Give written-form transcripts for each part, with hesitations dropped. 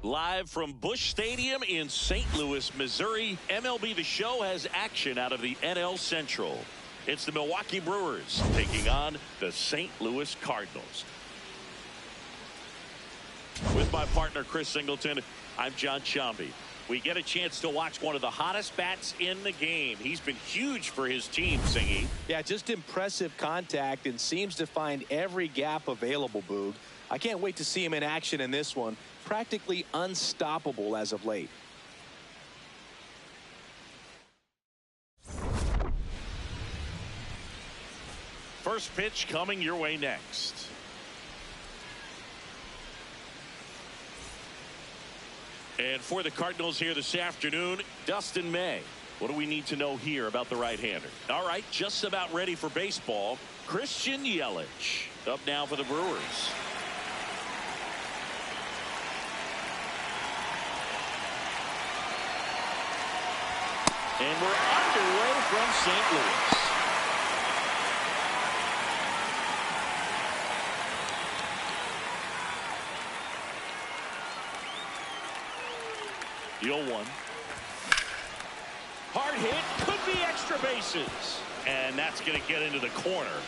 Live from Busch Stadium in St. Louis, Missouri, MLB The Show has action out of the NL Central. It's the Milwaukee Brewers taking on the St. Louis Cardinals. With my partner, Chris Singleton, I'm John Shambi. We get a chance to watch one of the hottest bats in the game. He's been huge for his team, Singy. Yeah, just impressive contact and seems to find every gap available, Boog. I can't wait to see him in action in this one. Practically unstoppable as of late. First pitch coming your way next. And for the Cardinals here this afternoon, Dustin May. What do we need to know here about the right-hander? All right, just about ready for baseball. Christian Yelich up now for the Brewers. And we're underway from St. Louis. The 0-1. Hard hit, could be extra bases. And that's going to get into the corner.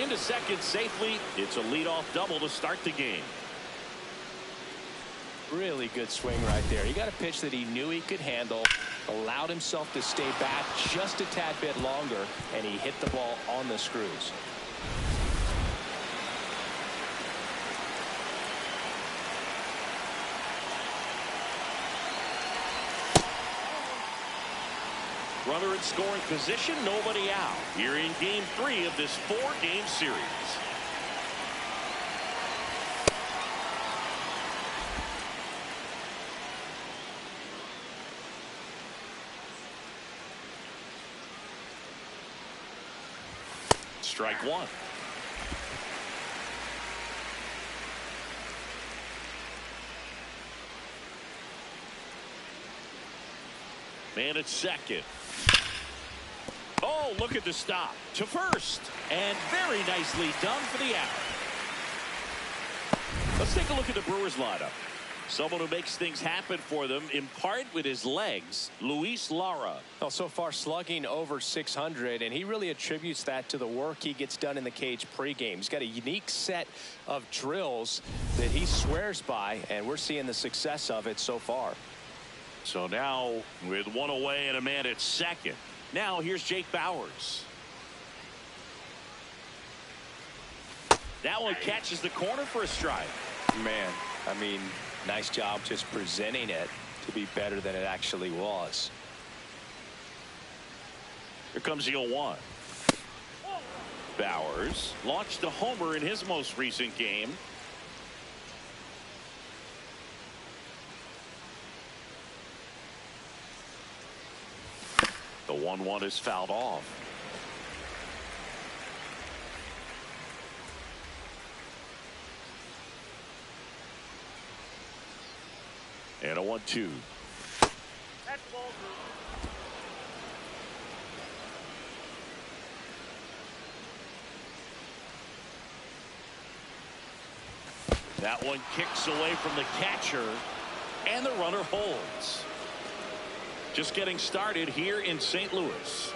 Into second safely. It's a leadoff double to start the game. Really good swing right there. He got a pitch that he knew he could handle, allowed himself to stay back just a tad bit longer, and he hit the ball on the screws. Runner in scoring position, nobody out. Here in game 3 of this 4-game series. Strike one. Man at second. Oh, look at the stop to first, and very nicely done for the out. Let's take a look at the Brewers lineup. Someone who makes things happen for them in part with his legs, Luis Lara. Well, so far slugging over 600, and he really attributes that to the work he gets done in the cage pregame. He's got a unique set of drills that he swears by, and we're seeing the success of it so far. So now with one away and a man at second. Now here's Jake Bauers. That one catches the corner for a strike. Man, I mean, nice job just presenting it to be better than it actually was. Here comes the 0-1. Bauers launched a homer in his most recent game. The 1-1 is fouled off. And a 1-2. That one kicks away from the catcher, and the runner holds. Just getting started here in St. Louis.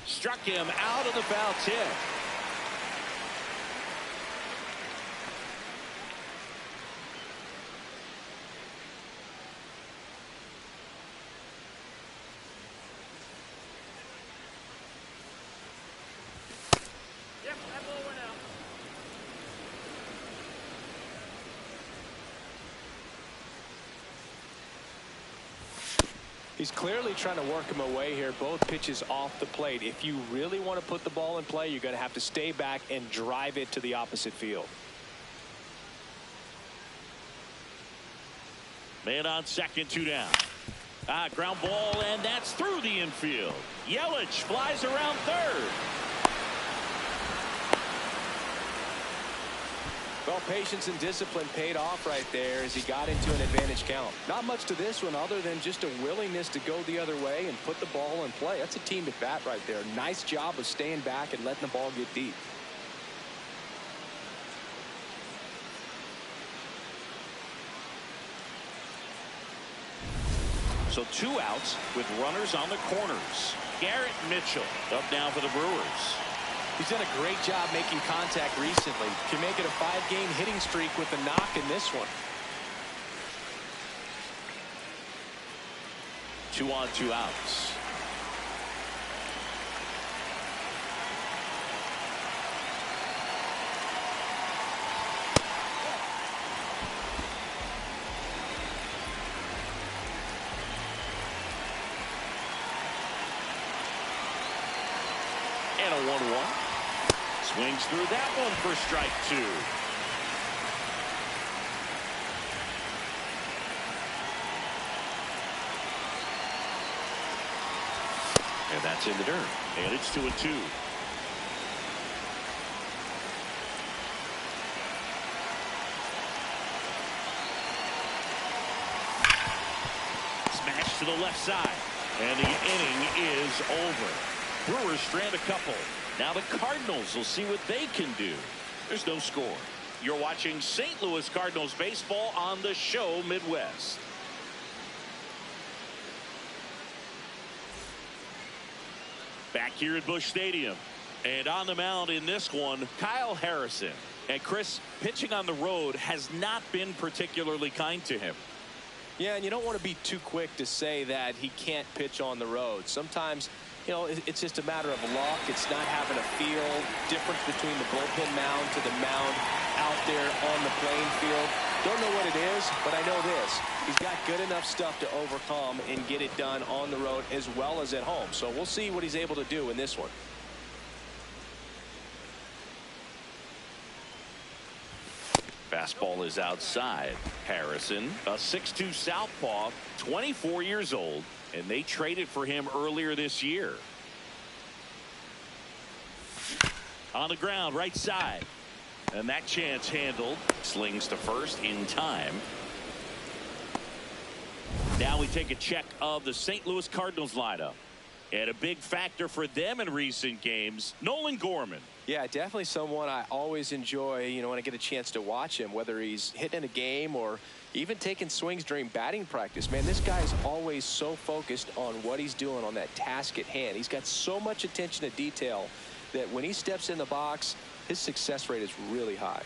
Struck him out of the foul tip. He's clearly trying to work him away here. Both pitches off the plate. If you really want to put the ball in play, you're going to have to stay back and drive it to the opposite field. Man on second, 2 down. Ground ball, and that's through the infield. Yelich flies around third. Well, patience and discipline paid off right there as he got into an advantage count. Not much to this one other than just a willingness to go the other way and put the ball in play. That's a team at bat right there. Nice job of staying back and letting the ball get deep. So 2 outs with runners on the corners. Garrett Mitchell up now for the Brewers. He's done a great job making contact recently. Can make it a 5-game hitting streak with a knock in this one. 2 on, 2 outs. And a 1-1. Swings through that one for strike 2. And that's in the dirt. And it's 2-2. Smash to the left side. And the inning is over. Brewers strand a couple. Now the Cardinals will see what they can do. There's no score. You're watching St. Louis Cardinals baseball on the show Midwest. Back here at Busch Stadium. And on the mound in this one, Kyle Harrison. And Chris, pitching on the road has not been particularly kind to him. Yeah, and you don't want to be too quick to say that he can't pitch on the road. Sometimes, you know, it's just a matter of luck. It's not having a feel difference between the bullpen mound to the mound out there on the playing field. Don't know what it is, but I know this. He's got good enough stuff to overcome and get it done on the road as well as at home. So we'll see what he's able to do in this one. Fastball is outside. Harrison, a 6'2" southpaw, 24 years old, and they traded for him earlier this year. On the ground, right side. And that chance handled. Slings to first in time. Now we take a check of the St. Louis Cardinals lineup. And a big factor for them in recent games, Nolan Gorman. Yeah, definitely someone I always enjoy, you know, when I get a chance to watch him, whether he's hitting in a game or even taking swings during batting practice. Man, this guy is always so focused on what he's doing on that task at hand. He's got so much attention to detail that when he steps in the box, his success rate is really high.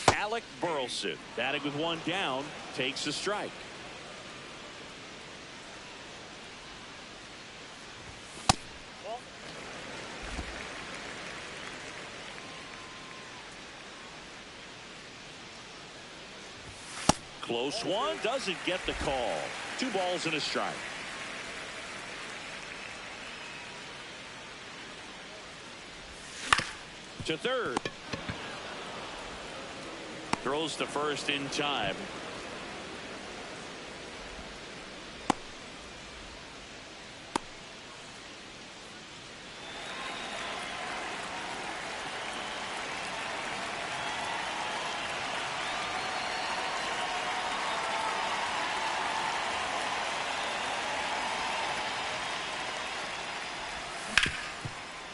Alec Burleson, batting with 1 down, takes a strike. Close one, doesn't get the call. 2 balls and a strike. To third. Throws to first in time.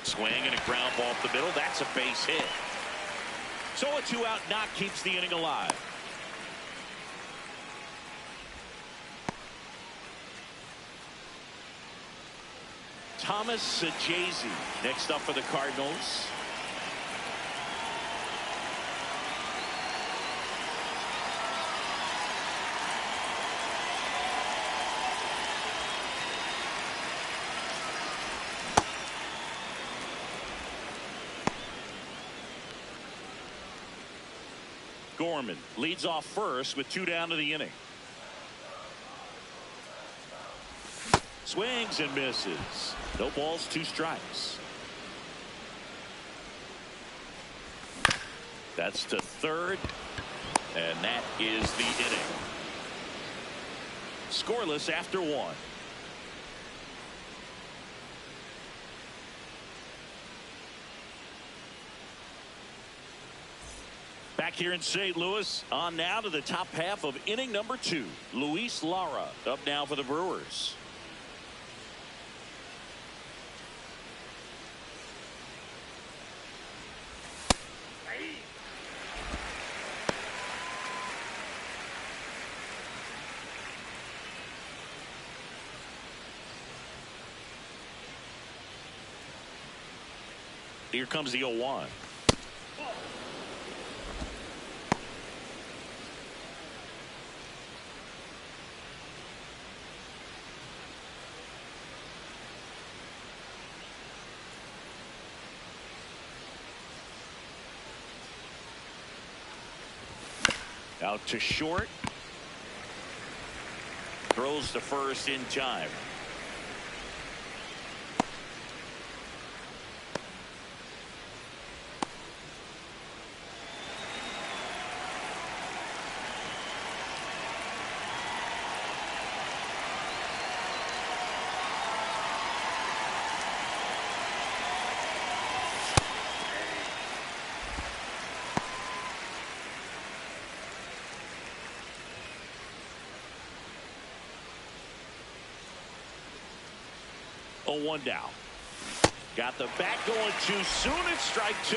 Swing and a ground ball up the middle. That's a base hit. So a 2-out knock keeps the inning alive. Thomas Sajazi next up for the Cardinals. Gorman leads off first with 2 down to the inning. Swings and misses. No balls, 2 strikes. That's to third. And that is the inning. Scoreless after 1. Back here in St. Louis, on now to the top half of inning number 2. Luis Lara up now for the Brewers. Here comes the 0-1. Out to short. Throws to first in time. Oh, 1 down. Got the bat going too soon. It's strike 2.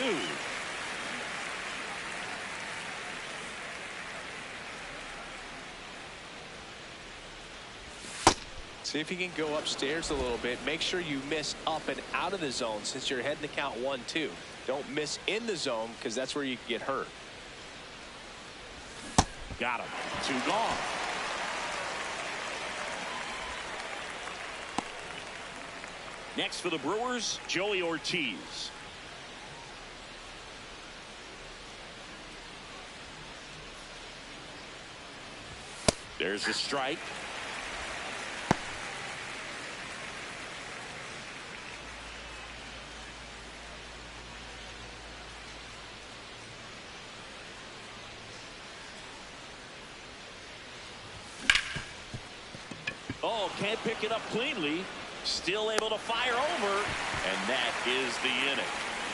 See if you can go upstairs a little bit. Make sure you miss up and out of the zone since you're heading to count 1-2. Don't miss in the zone because that's where you can get hurt. Got him. 2 gone. Next for the Brewers, Joey Ortiz. There's a strike. Oh, can't pick it up cleanly. Still able to fire over, and that is the inning.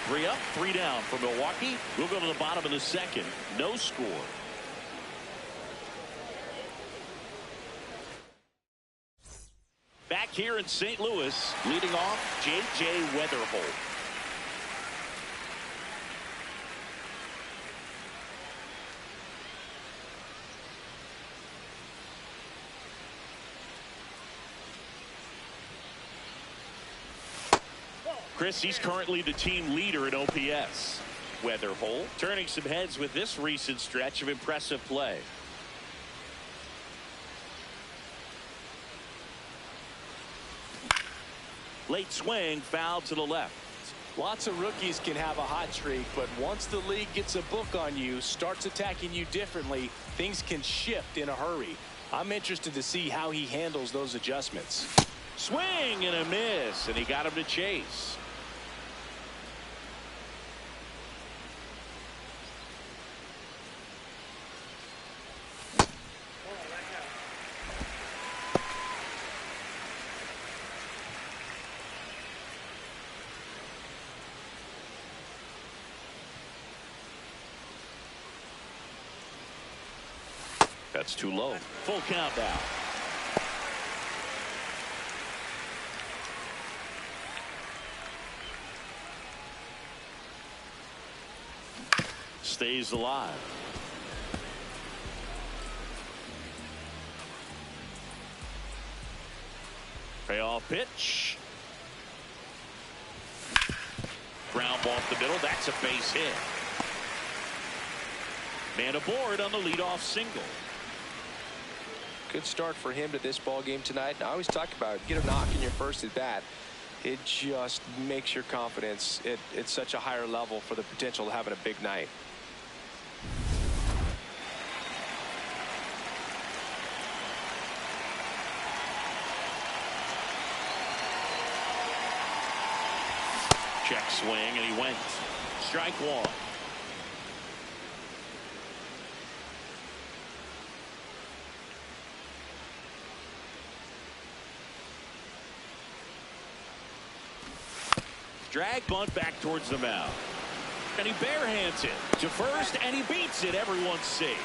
3 up, 3 down for Milwaukee. We'll go to the bottom of the second. No score. Back here in St. Louis, leading off, J.J. Weatherholt. Chris, he's currently the team leader in OPS. Weatherholt turning some heads with this recent stretch of impressive play. Late swing, foul to the left. Lots of rookies can have a hot streak, but once the league gets a book on you, starts attacking you differently, things can shift in a hurry. I'm interested to see how he handles those adjustments. Swing and a miss, and he got him to chase. That's too low. Full count now. Stays alive. Payoff pitch. Ground ball up the middle. That's a base hit. Man aboard on the leadoff single. Good start for him to this ball game tonight. I always talk about get a knock in your first at bat. It just makes your confidence at such a higher level for the potential of having a big night. Check swing, and he went. Strike 1. Drag bunt back towards the mound. And he barehands it to first, and he beats it. Everyone's safe.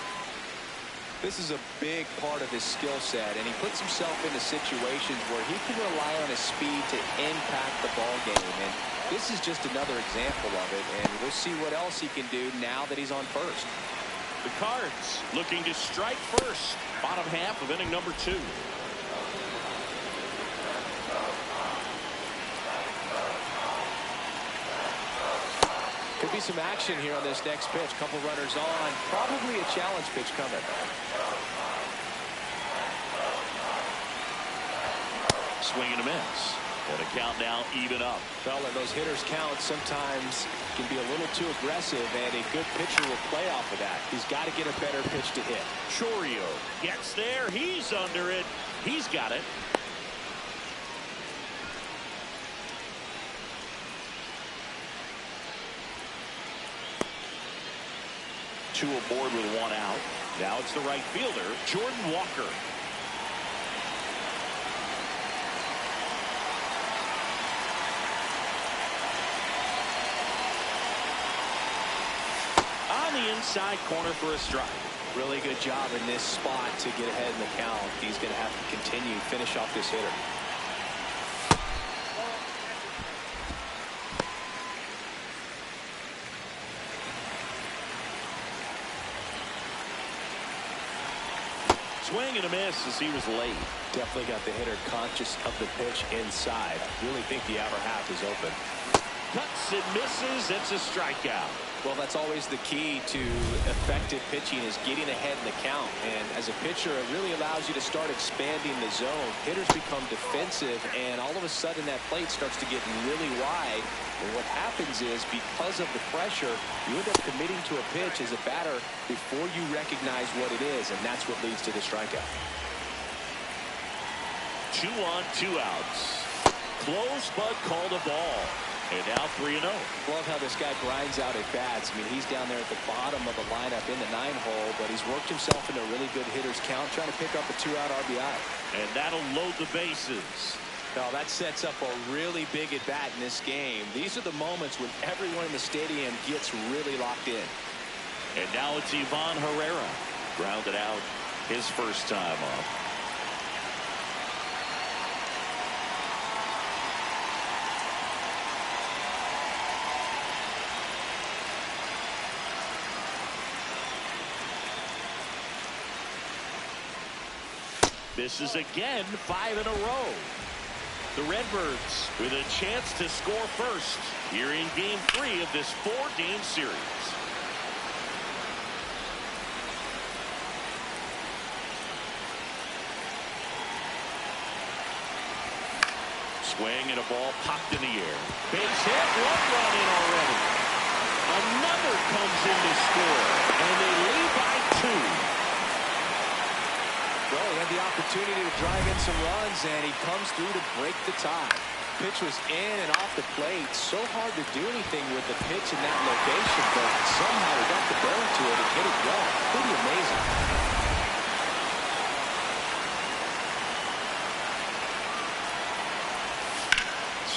This is a big part of his skill set, and he puts himself into situations where he can rely on his speed to impact the ball game. And this is just another example of it, and we'll see what else he can do now that he's on first. The Cards looking to strike first. Bottom half of inning number 2. Could be some action here on this next pitch. Couple runners on. Probably a challenge pitch coming. Swing and a miss. And a count now even up. Well, and those hitters count sometimes can be a little too aggressive, and a good pitcher will play off of that. He's got to get a better pitch to hit. Chorio gets there. He's under it. He's got it. Two aboard with 1 out. Now it's the right fielder, Jordan Walker. On the inside corner for a strike. Really good job in this spot to get ahead in the count. He's going to have to continue, finish off this hitter. Swing and a miss as he was late. Definitely got the hitter conscious of the pitch inside. Really think the outer half is open. Cuts and misses. It's a strikeout. Well, that's always the key to effective pitching, is getting ahead in the count. And as a pitcher, it really allows you to start expanding the zone. Hitters become defensive, and all of a sudden that plate starts to get really wide. And what happens is, because of the pressure, you end up committing to a pitch as a batter before you recognize what it is, and that's what leads to the strikeout. 2 on, 2 outs. Close, but called a ball. And now 3-0. Love how this guy grinds out at bats. I mean, he's down there at the bottom of the lineup in the 9-hole, but he's worked himself into a really good hitter's count, trying to pick up a 2-out RBI. And that'll load the bases. Now that sets up a really big at bat in this game. These are the moments when everyone in the stadium gets really locked in. And now it's Ivan Herrera. Grounded out his first time up. Misses again, 5 in a row. The Redbirds with a chance to score first here in game 3 of this 4-game series. Swing and a ball popped in the air. Base hit, 1 run in already. Another comes in to score, and they lead by 2. Well, he had the opportunity to drive in some runs, and he comes through to break the tie. Pitch was in and off the plate. So hard to do anything with the pitch in that location, but somehow he got the barrel to it and hit it well. Pretty amazing.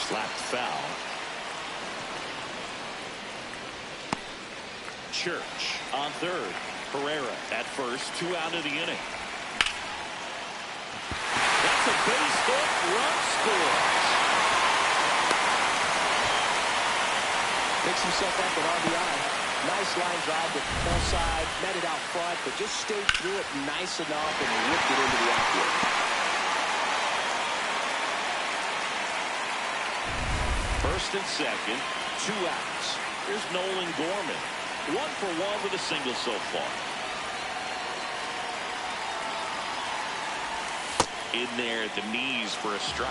Slapped foul. Church on third. Herrera at first. 2 out of the inning. That's a base hit. Run scores. Picks himself up an RBI. Nice line drive to the full side. Met it out front, but just stayed through it nice enough and whipped it into the outfield. First and second. 2 outs. Here's Nolan Gorman. 1 for 1 with a single so far. In there at the knees for a strike.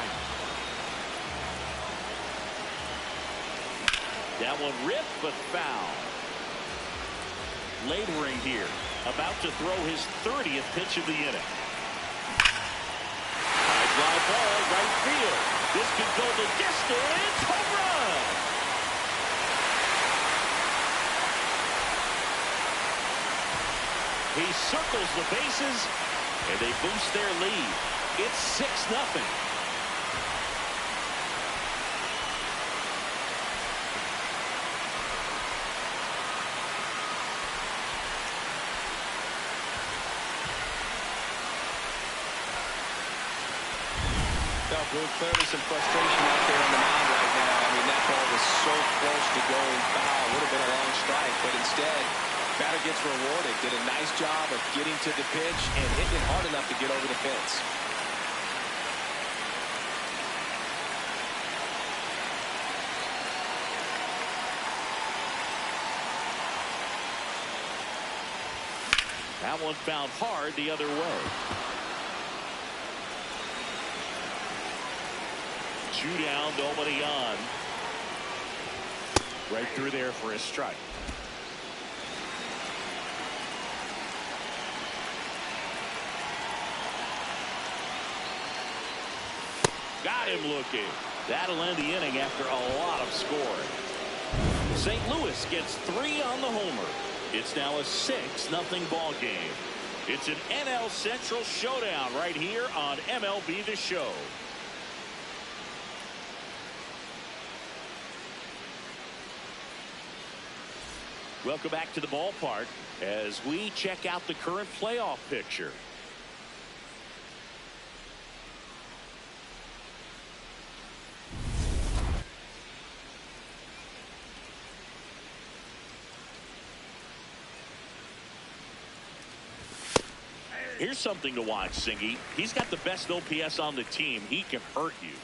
That one ripped but foul. Laboring here. About to throw his 30th pitch of the inning. High fly ball, right field. This could go the distance. Home run. He circles the bases, and they boost their lead. It's 6-0. Really clearly some frustration out there on the mound right now. I mean, that ball was so close to going foul. Would have been a long strike, but instead, batter gets rewarded. Did a nice job of getting to the pitch and hitting it hard enough to get over the fence. That one fouled hard the other way. 2 down, nobody on. Right through there for a strike. Got him looking. That'll end the inning after a lot of scoring. St. Louis gets 3 on the homer. It's now a 6-0 ball game. It's an NL Central showdown right here on MLB The Show. Welcome back to the ballpark as we check out the current playoff picture. Here's something to watch, Singy. He's got the best OPS on the team. He can hurt you.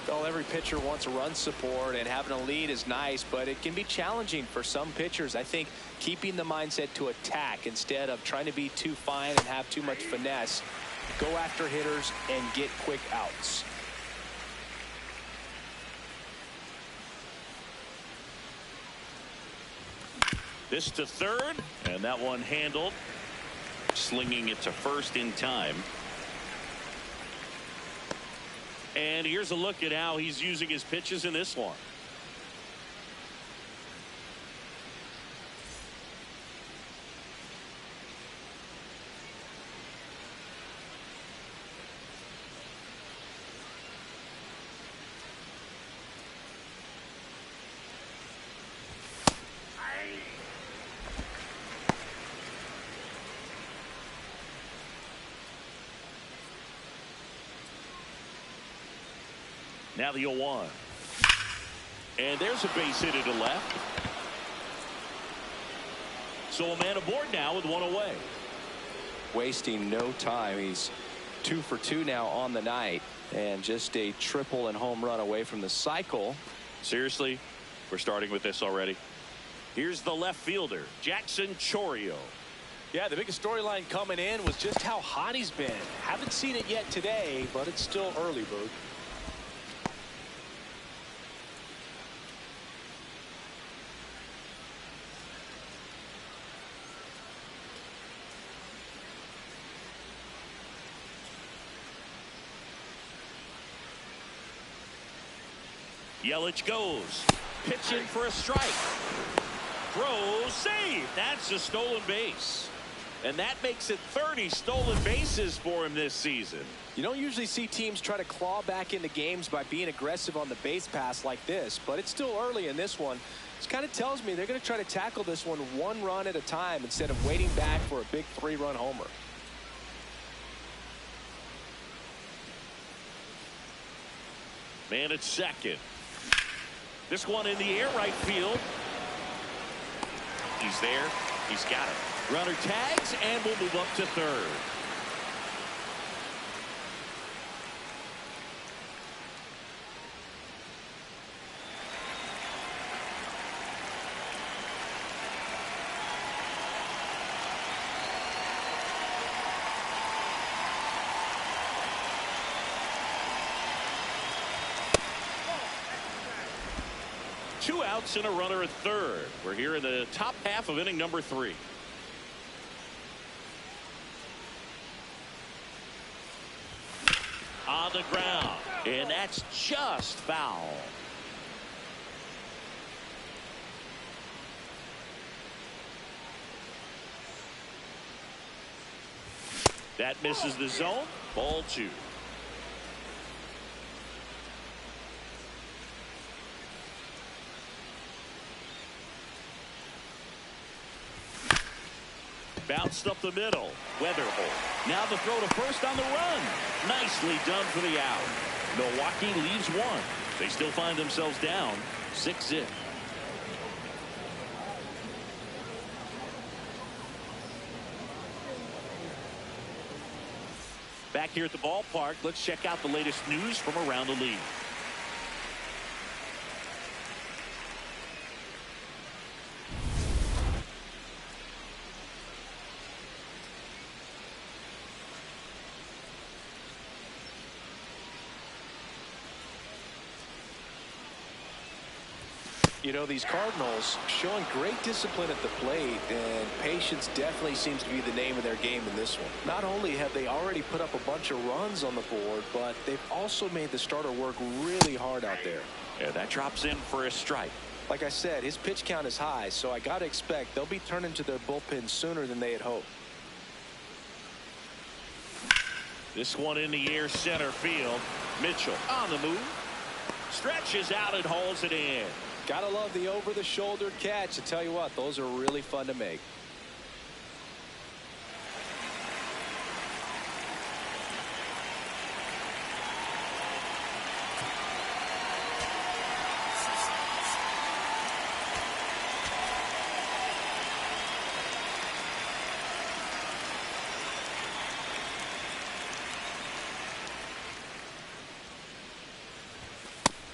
Well, every pitcher wants a run support, and having a lead is nice, but it can be challenging for some pitchers. I think keeping the mindset to attack instead of trying to be too fine and have too much finesse. Go after hitters and get quick outs. This to third, and that one handled. Slinging it to first in time. And here's a look at how he's using his pitches in this one. Now the 0-1. And there's a base hit to left. So a man aboard now with 1 away. Wasting no time. He's 2 for 2 now on the night, and just a triple and home run away from the cycle. Seriously, we're starting with this already. Here's the left fielder, Jackson Chourio. Yeah, the biggest storyline coming in was just how hot he's been. Haven't seen it yet today, but it's still early, Boog. Yelich goes. Pitching for a strike. Throw, save. That's a stolen base. And that makes it 30 stolen bases for him this season. You don't usually see teams try to claw back into games by being aggressive on the base pass like this, but it's still early in this one. This kind of tells me they're going to try to tackle this one 1 run at a time instead of waiting back for a big 3-run homer. Man at second. This one in the air, right field. He's there. He's got it. Runner tags and will move up to third. Two outs and a runner at third. We're here in the top half of inning number 3. On the ground, and that's just foul. That misses the zone. Ball 2. Bounced up the middle. Weatherholt. Now the throw to first on the run. Nicely done for the out. Milwaukee leaves one. They still find themselves down 6-0. Back here at the ballpark, let's check out the latest news from around the league. You know, these Cardinals showing great discipline at the plate, and patience definitely seems to be the name of their game in this one. Not only have they already put up a bunch of runs on the board, but they've also made the starter work really hard out there. Yeah, that drops in for a strike. Like I said, his pitch count is high, so I got to expect they'll be turning to their bullpen sooner than they had hoped. This one in the air, center field. Mitchell on the move. Stretches out and hauls it in. Gotta love the over-the-shoulder catch. I tell you what, those are really fun to make.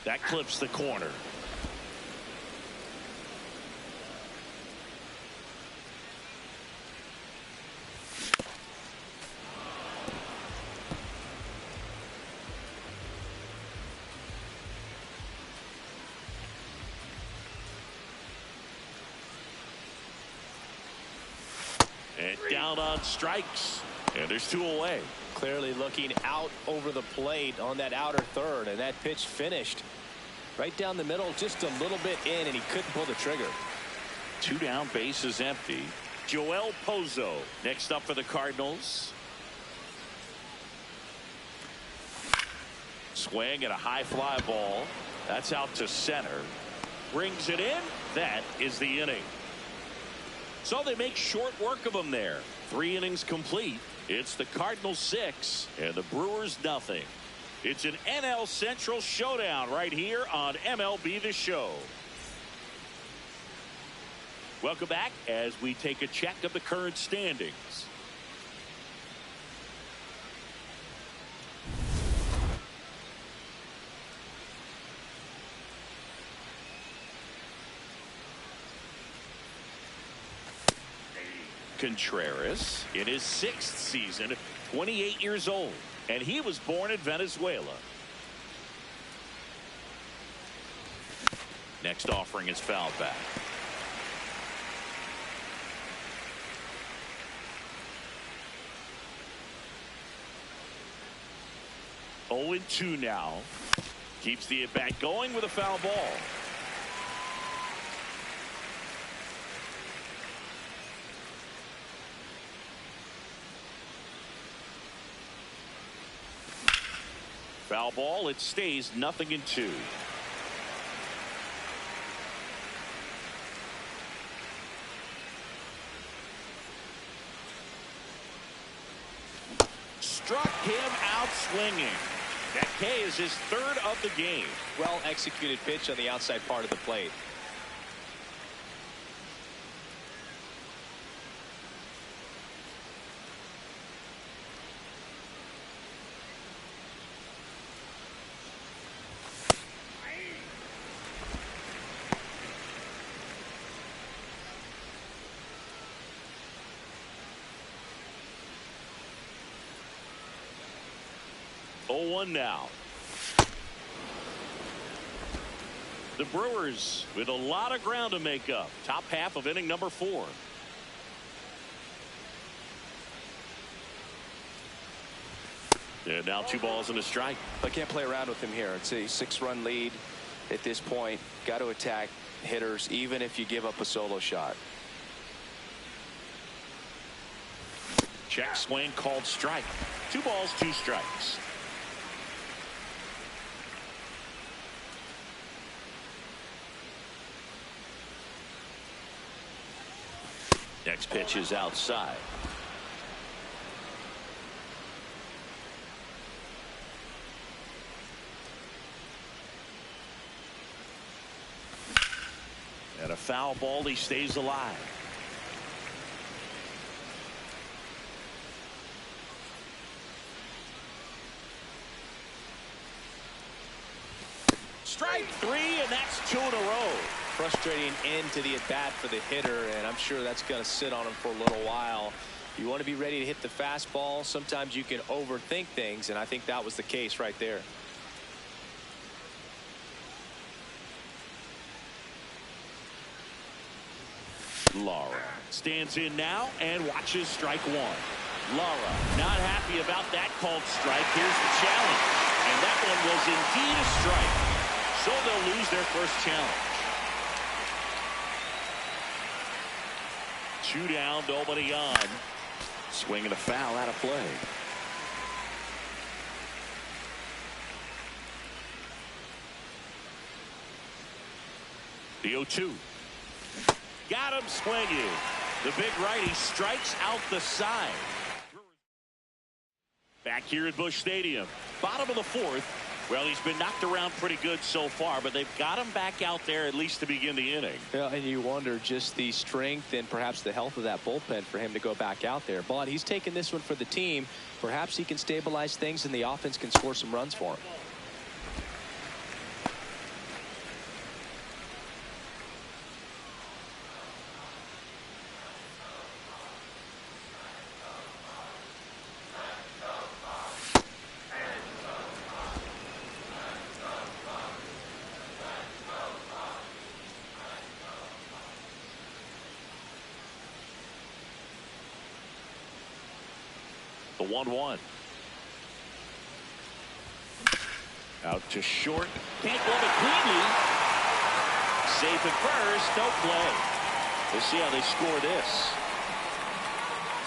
That clips the corner. And down on strikes. And there's two away. Clearly looking out over the plate on that outer third, and that pitch finished right down the middle, just a little bit in, and he couldn't pull the trigger. Two down, bases empty. Joel Pozo next up for the Cardinals. Swing at a high fly ball. That's out to center. Brings it in. That is the inning. So they make short work of him there. 3 innings complete. It's the Cardinals 6 and the Brewers nothing. It's an NL Central showdown right here on MLB The Show. Welcome back as we take a check of the current standings. Contreras in his 6th season, 28 years old, and he was born in Venezuela. Next offering is fouled back. Oh, 0-2 now. Keeps the at-bat going with a foul ball. Foul ball. It stays 0-2. Struck him out swinging. That K is his 3rd of the game. Well executed pitch on the outside part of the plate. Oh, 0-1 now. The Brewers with a lot of ground to make up. Top half of inning number 4. And now 2 balls and a strike. I can't play around with him here. It's a 6-run lead at this point. Got to attack hitters even if you give up a solo shot. Check swing called strike. 2 balls, 2 strikes. Next pitch is outside. And a foul ball. He stays alive. Strike three, and that's 2 in a row. Frustrating end to the at-bat for the hitter, and I'm sure that's going to sit on him for a little while. You want to be ready to hit the fastball. Sometimes you can overthink things, and I think that was the case right there. Lara stands in now and watches strike one. Lara not happy about that called strike. Here's the challenge, and that one was indeed a strike. So they'll lose their first challenge. 2 down, nobody on. Swinging a foul out of play. The 0-2. Got him swinging. The big righty strikes out the side. Back here at Busch Stadium. Bottom of the 4th. Well, he's been knocked around pretty good so far, but they've got him back out there at least to begin the inning. Yeah, and you wonder just the strength and perhaps the health of that bullpen for him to go back out there. But he's taking this one for the team. Perhaps he can stabilize things and the offense can score some runs for him. The 1-1. Out to short. Can't glove it cleanly. Safe at first. No play. We'll see how they score this.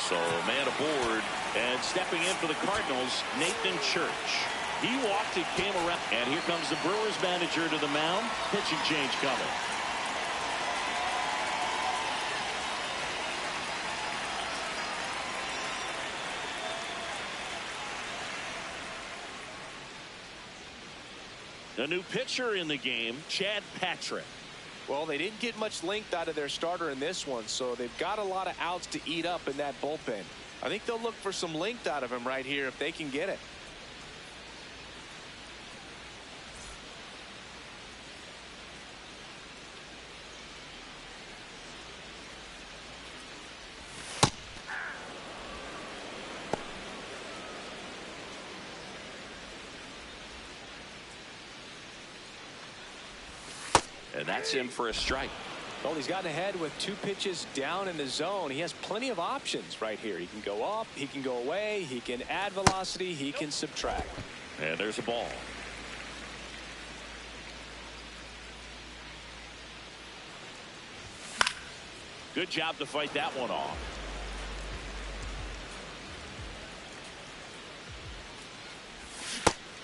So man aboard, and stepping in for the Cardinals, Nathan Church. He walked and came around, and here comes the Brewers manager to the mound. Pitching change coming. A new pitcher in the game, Chad Patrick. Well, they didn't get much length out of their starter in this one, so they've got a lot of outs to eat up in that bullpen. I think they'll look for some length out of him right here if they can get it. And that's him for a strike. Well, he's gotten ahead with 2 pitches down in the zone. He has plenty of options right here. He can go up, he can go away, he can add velocity, he can subtract. And there's a ball. Good job to fight that one off.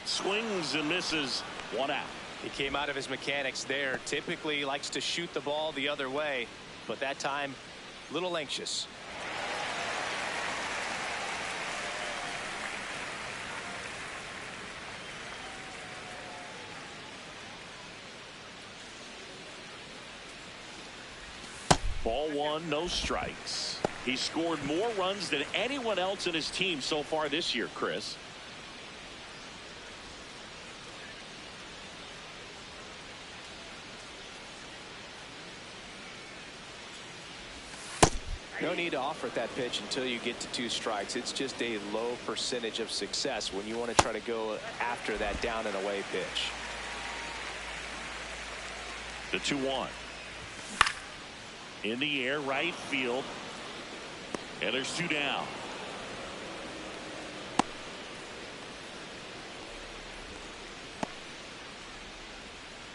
Swings and misses. 1 out. He came out of his mechanics there. Typically he likes to shoot the ball the other way, but that time a little anxious. Ball 1, no strikes. He scored more runs than anyone else in his team so far this year, Chris. No need to offer at that pitch until you get to 2 strikes. It's just a low percentage of success when you want to try to go after that down and away pitch. The 2-1. In the air, right field. And there's 2 down.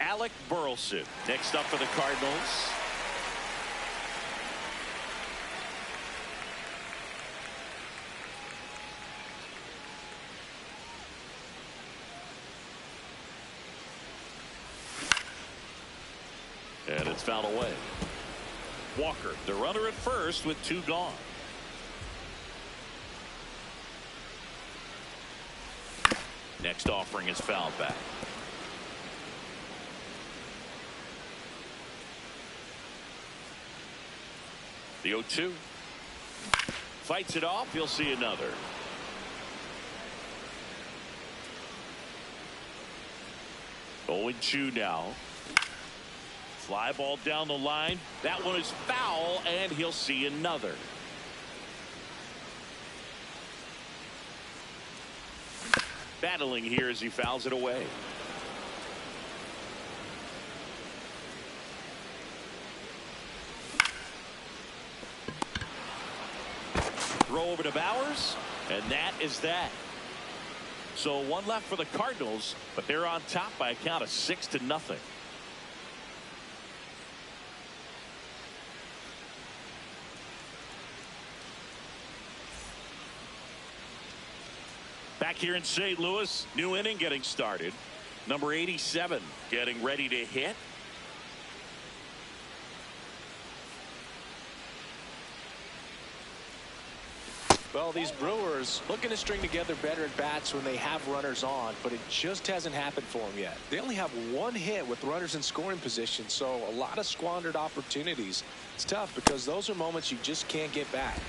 Alec Burleson next up for the Cardinals. And it's fouled away. Walker, the runner at first with 2 gone. Next offering is fouled back. The 0-2. Fights it off. He'll see another. Oh, 0-2 now. Fly ball down the line. That one is foul, and he'll see another. Battling here as he fouls it away. Throw over to Bowers, and that is that. So 1 left for the Cardinals, but they're on top by a count of 6-0. Back here in St. Louis, new inning getting started. Number 87 getting ready to hit. Well, these Brewers looking to string together better at bats when they have runners on, but it just hasn't happened for them yet. They only have 1 hit with runners in scoring position, so a lot of squandered opportunities. It's tough because those are moments you just can't get back.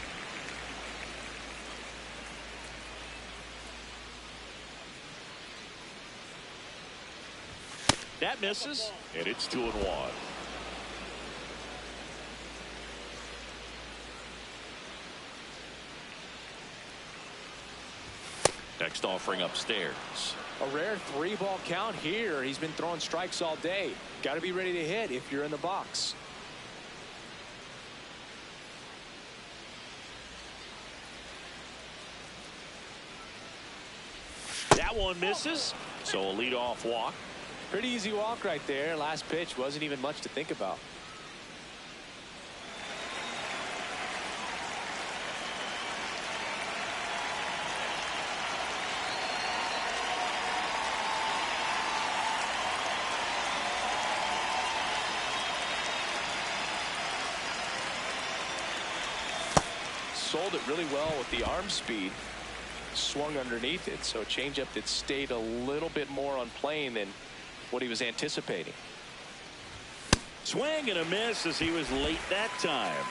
That misses, and it's 2-1. Next offering upstairs. A rare 3-ball count here. He's been throwing strikes all day. Got to be ready to hit if you're in the box. That one misses, so a leadoff walk. Pretty easy walk right there. Last pitch wasn't even much to think about. Sold it really well with the arm speed. Swung underneath it, so a changeup that stayed a little bit more on plane than what he was anticipating. Swing and a miss as he was late that time.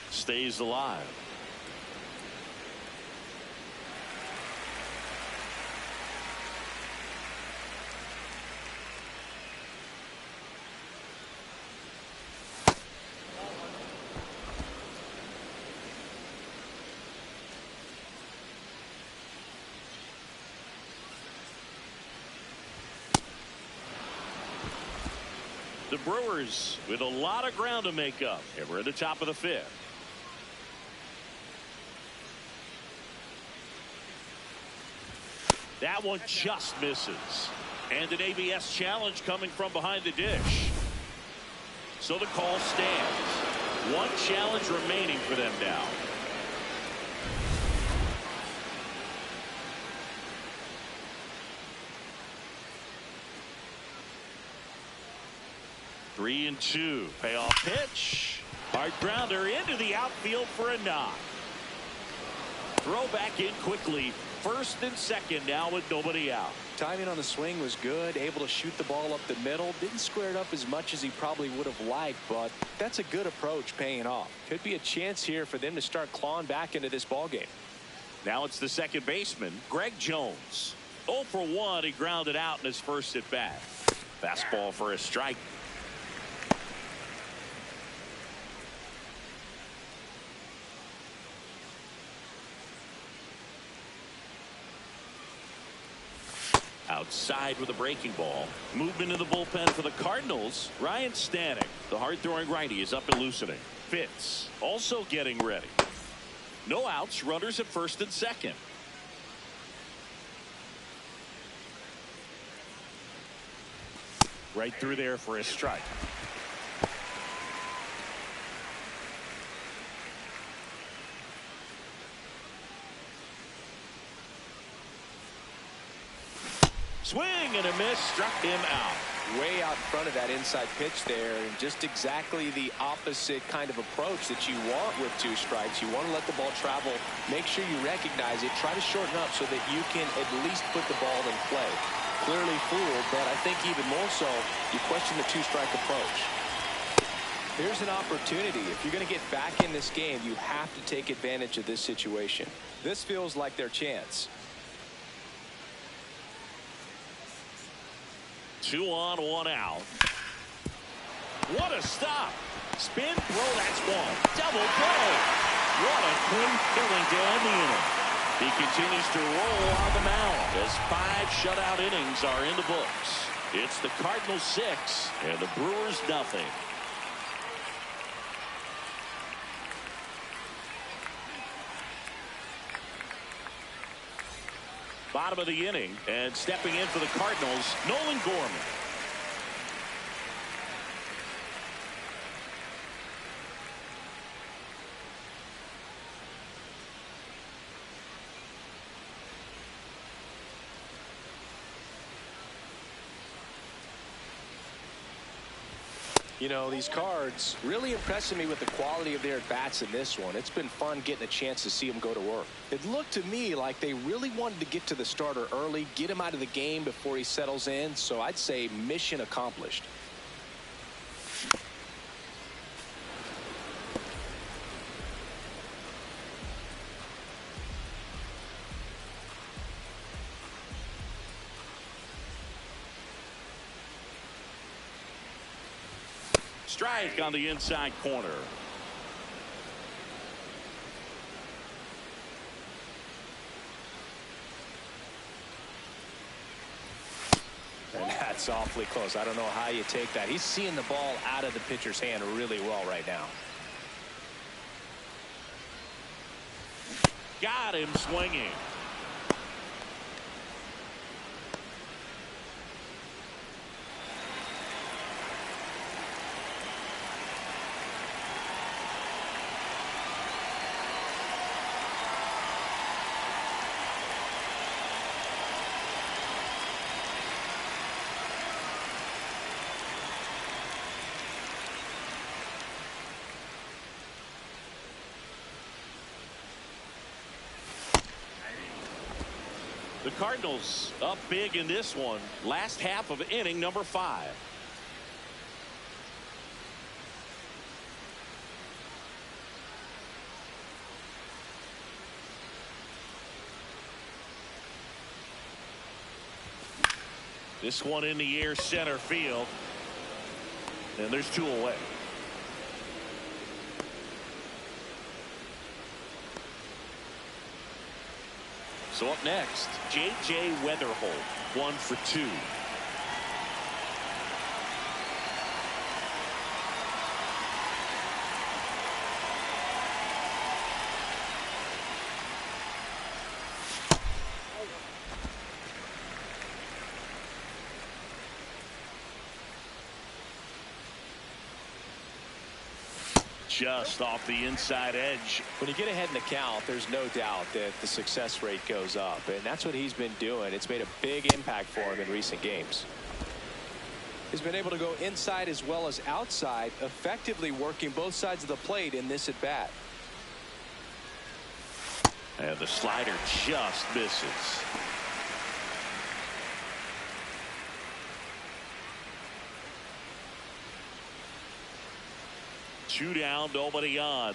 Stays alive. The Brewers with a lot of ground to make up, and we're at the top of the 5th. That one just misses. And an ABS challenge coming from behind the dish. So the call stands. 1 challenge remaining for them now. Three and 2. Payoff pitch. Hard grounder into the outfield for a knock. Throw back in quickly. First and second now with nobody out. Timing on the swing was good. Able to shoot the ball up the middle. Didn't square it up as much as he probably would have liked, but that's a good approach paying off. Could be a chance here for them to start clawing back into this ball game. Now it's the second baseman, Greg Jones. 0 for 1. He grounded out in his first at bat. Fastball for a strike. Outside with a breaking ball. Movement in the bullpen for the Cardinals. Ryan Stanek, the hard-throwing righty, is up and loosening. Fitz also getting ready. No outs. Runners at first and second. Right through there for a strike. Swing and a miss, struck him out. Way out in front of that inside pitch there, and just exactly the opposite kind of approach that you want with 2 strikes. You want to let the ball travel, make sure you recognize it, try to shorten up so that you can at least put the ball in play. Clearly fooled, but I think even more so, you question the 2-strike approach. Here's an opportunity. If you're going to get back in this game, you have to take advantage of this situation. This feels like their chance. 2 on, 1 out. What a stop. Spin throw, that's 1. Double play. What a clean killing to end the inning. He continues to roll on the mound as 5 shutout innings are in the books. It's the Cardinals 6 and the Brewers nothing. Bottom of the inning, and stepping in for the Cardinals, Nolan Gorman. You know, these Cards really impressing me with the quality of their at-bats in this one. It's been fun getting a chance to see them go to work. It looked to me like they really wanted to get to the starter early, get him out of the game before he settles in, so I'd say mission accomplished. Strike on the inside corner. And that's awfully close. I don't know how you take that. He's seeing the ball out of the pitcher's hand really well right now. Got him swinging. The Cardinals up big in this one. Last half of inning number 5. This one in the air, center field. And there's 2 away. So up next, J.J. Weatherholt, 1 for 2. Just off the inside edge. When you get ahead in the count, there's no doubt that the success rate goes up, and that's what he's been doing. It's made a big impact for him in recent games. He's been able to go inside as well as outside, effectively working both sides of the plate in this at bat. And the slider just misses. Two down, nobody on.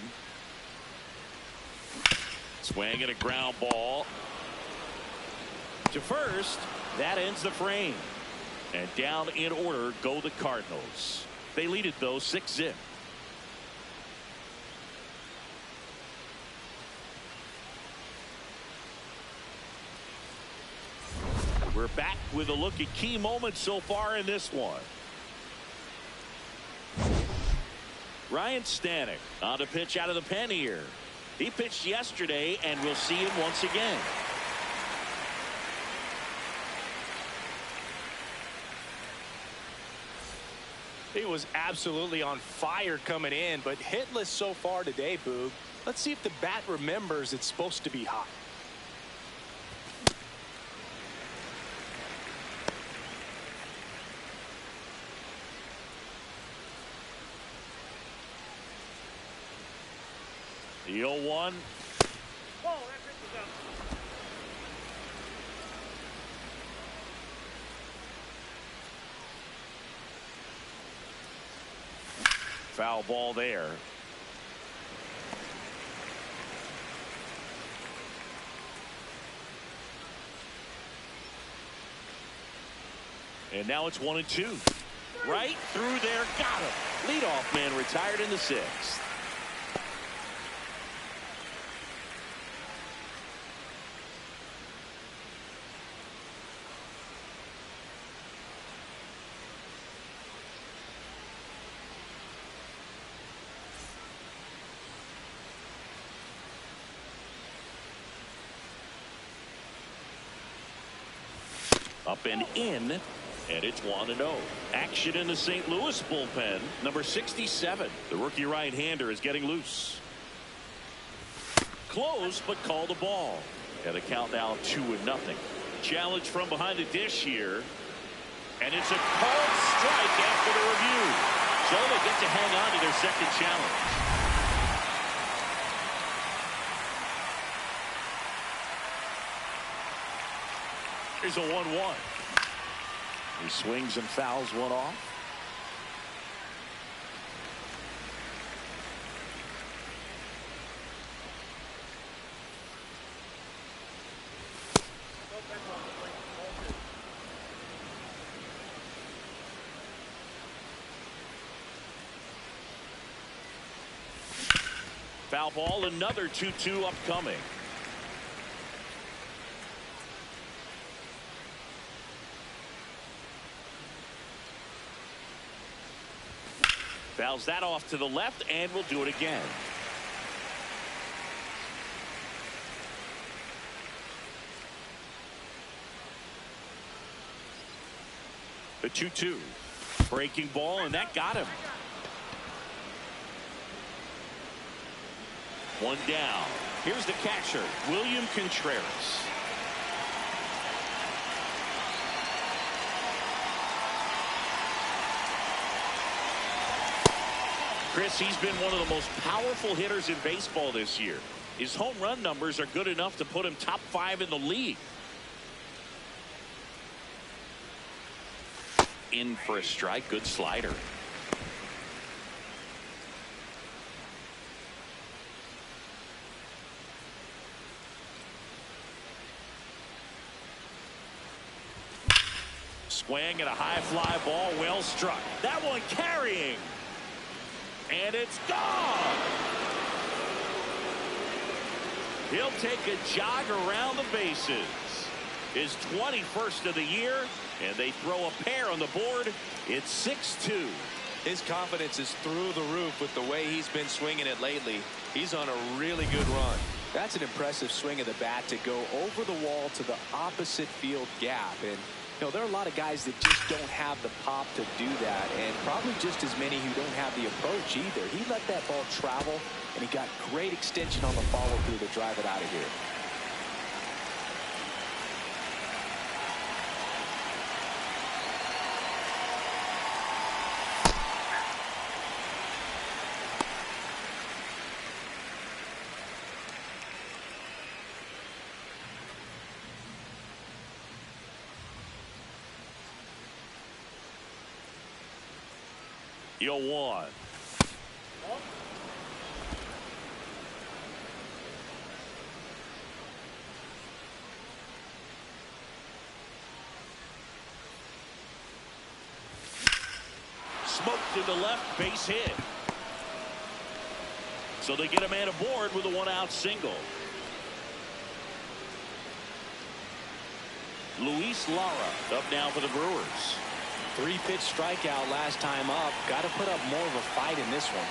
Swing and a ground ball to first. That ends the frame. And down in order go the Cardinals. They lead it though 6-0. We're back with a look at key moments so far in this one. Ryan Stanek on to pitch out of the pen here. He pitched yesterday, and we'll see him once again. He was absolutely on fire coming in, but hitless so far today, Boog. Let's see if the bat remembers it's supposed to be hot. The 0-1. Foul ball there. And now it's 1-2. Right through there. Got him. Leadoff man retired in the 6th. Up and in, and it's 1-0. Action in the St. Louis bullpen. Number 67, the rookie right-hander, is getting loose. Close, but called a ball. And the count now 2-0. Challenge from behind the dish here, and it's a called strike after the review. So they get to hang on to their second challenge. Here's a 1-1. He swings and fouls one off. Foul ball, another 2-2 upcoming. Fouls that off to the left, and we'll do it again. The 2-2. Breaking ball, and that got him. One down. Here's the catcher, William Contreras. Chris, he's been one of the most powerful hitters in baseball this year. His home run numbers are good enough to put him top 5 in the league. In for a strike. Good slider. Swing and a high fly ball, well struck. That one carrying. And it's gone. He'll take a jog around the bases. His 21st of the year, and they throw a pair on the board. It's 6-2. His confidence is through the roof with the way he's been swinging it lately. He's on a really good run. That's an impressive swing of the bat to go over the wall to the opposite field gap. And you know, there are a lot of guys that just don't have the pop to do that, and probably just as many who don't have the approach either. He let that ball travel, and he got great extension on the follow-through to drive it out of here. You'll one. Smoked to the left, base hit. So they get a man aboard with a one-out single. Luis Lara up now for the Brewers. 3-pitch strikeout last time up. Got to put up more of a fight in this one.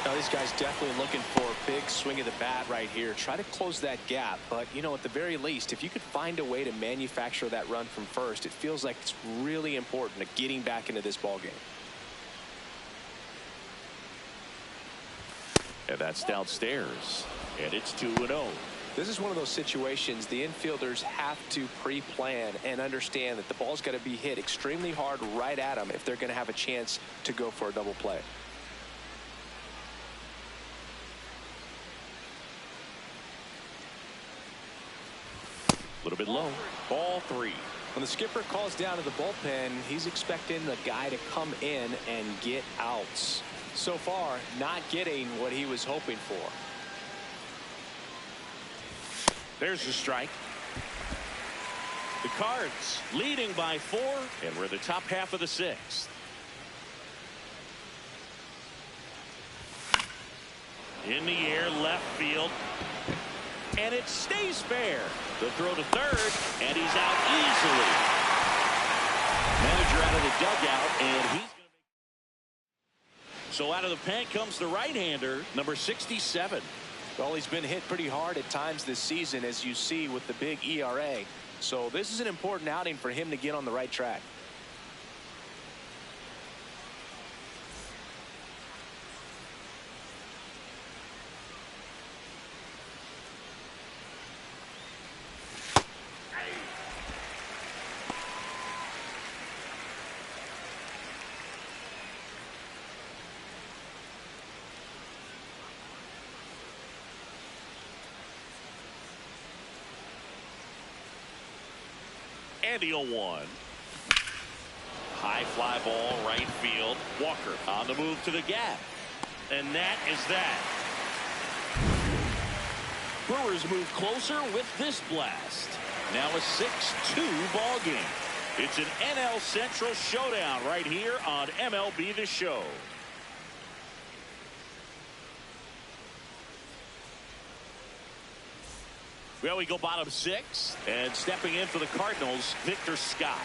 Now, this guy's definitely looking for a big swing of the bat right here. Try to close that gap. But, you know, at the very least, if you could find a way to manufacture that run from first, it feels like it's really important to getting back into this ball game. And that's downstairs. And it's 2-0. This is one of those situations the infielders have to pre-plan and understand that the ball's got to be hit extremely hard right at them if they're going to have a chance to go for a double play. little bit low. Ball 3. When the skipper calls down to the bullpen, he's expecting the guy to come in and get outs. So far, not getting what he was hoping for. There's the strike. The Cards leading by 4, and we're the top half of the 6th. In the air, left field, and it stays fair. The throw to third, and he's out easily. Manager out of the dugout, and he's going to make. So out of the pen comes the right-hander, number 67. Well, he's been hit pretty hard at times this season, as you see with the big ERA. So this is an important outing for him to get on the right track. And the 0-1. High fly ball, right field. Walker on the move to the gap. And that is that. Brewers move closer with this blast. Now a 6-2 ball game. It's an NL Central showdown right here on MLB The Show. Well, we go bottom 6, and stepping in for the Cardinals, Victor Scott.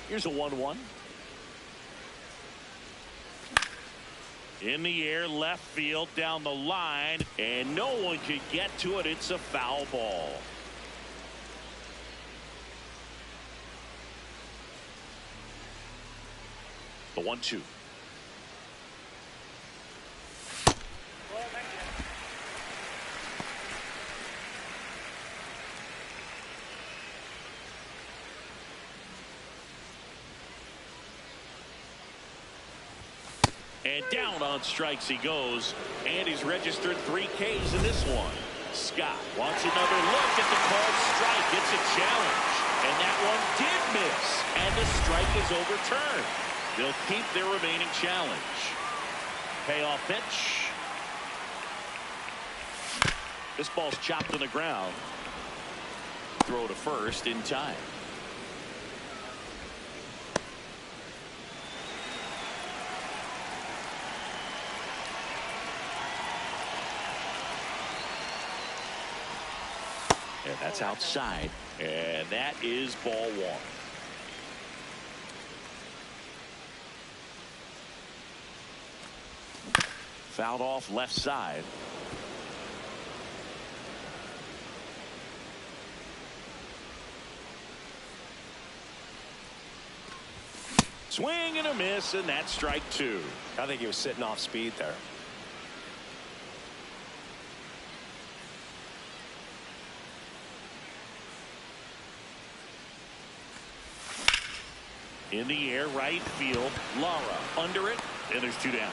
Here's a 1-1. In the air, left field, down the line, and no one could get to it. It's a foul ball. The 1-2. And down on strikes he goes, and he's registered 3 Ks in this one. Scott wants another look at the called strike. It's a challenge, and that one did miss, and the strike is overturned. They'll keep their remaining challenge. Payoff pitch. This ball's chopped on the ground. Throw to first in time. And that's outside, and that is ball 1. Fouled off left side. Swing and a miss, and that's strike 2. I think he was sitting off speed there. In the air, right field. Lara under it, and there's 2 down.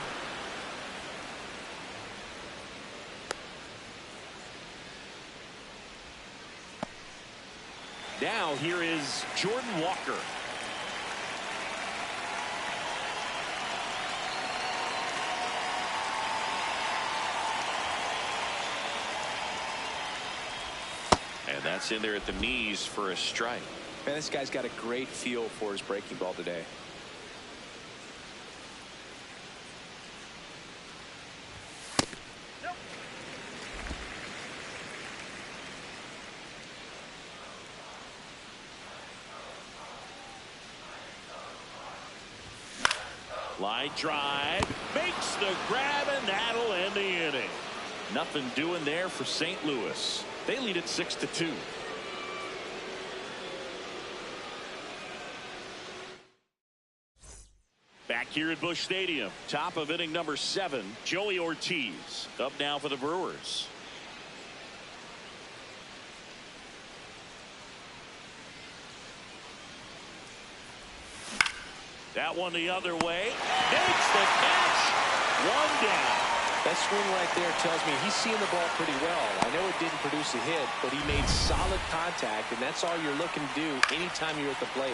Now here is Jordan Walker. And that's in there at the knees for a strike. Man, this guy's got a great feel for his breaking ball today. Line drive, makes the grab, and that'll end the inning. Nothing doing there for St. Louis. They lead it 6-2. here at Busch Stadium. Top of inning number 7. Joey Ortiz up now for the Brewers. That one the other way. Makes the catch. One down. That swing right there tells me he's seeing the ball pretty well. I know it didn't produce a hit, but he made solid contact, and that's all you're looking to do anytime you're at the plate.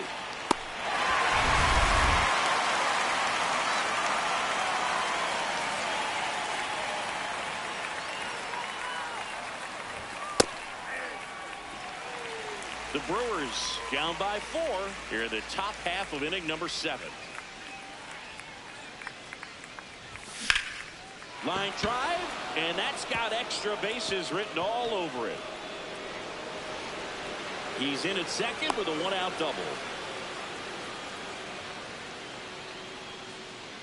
The Brewers down by 4 here in the top half of inning number 7. Line drive, and that's got extra bases written all over it. He's in at second with a 1-out double.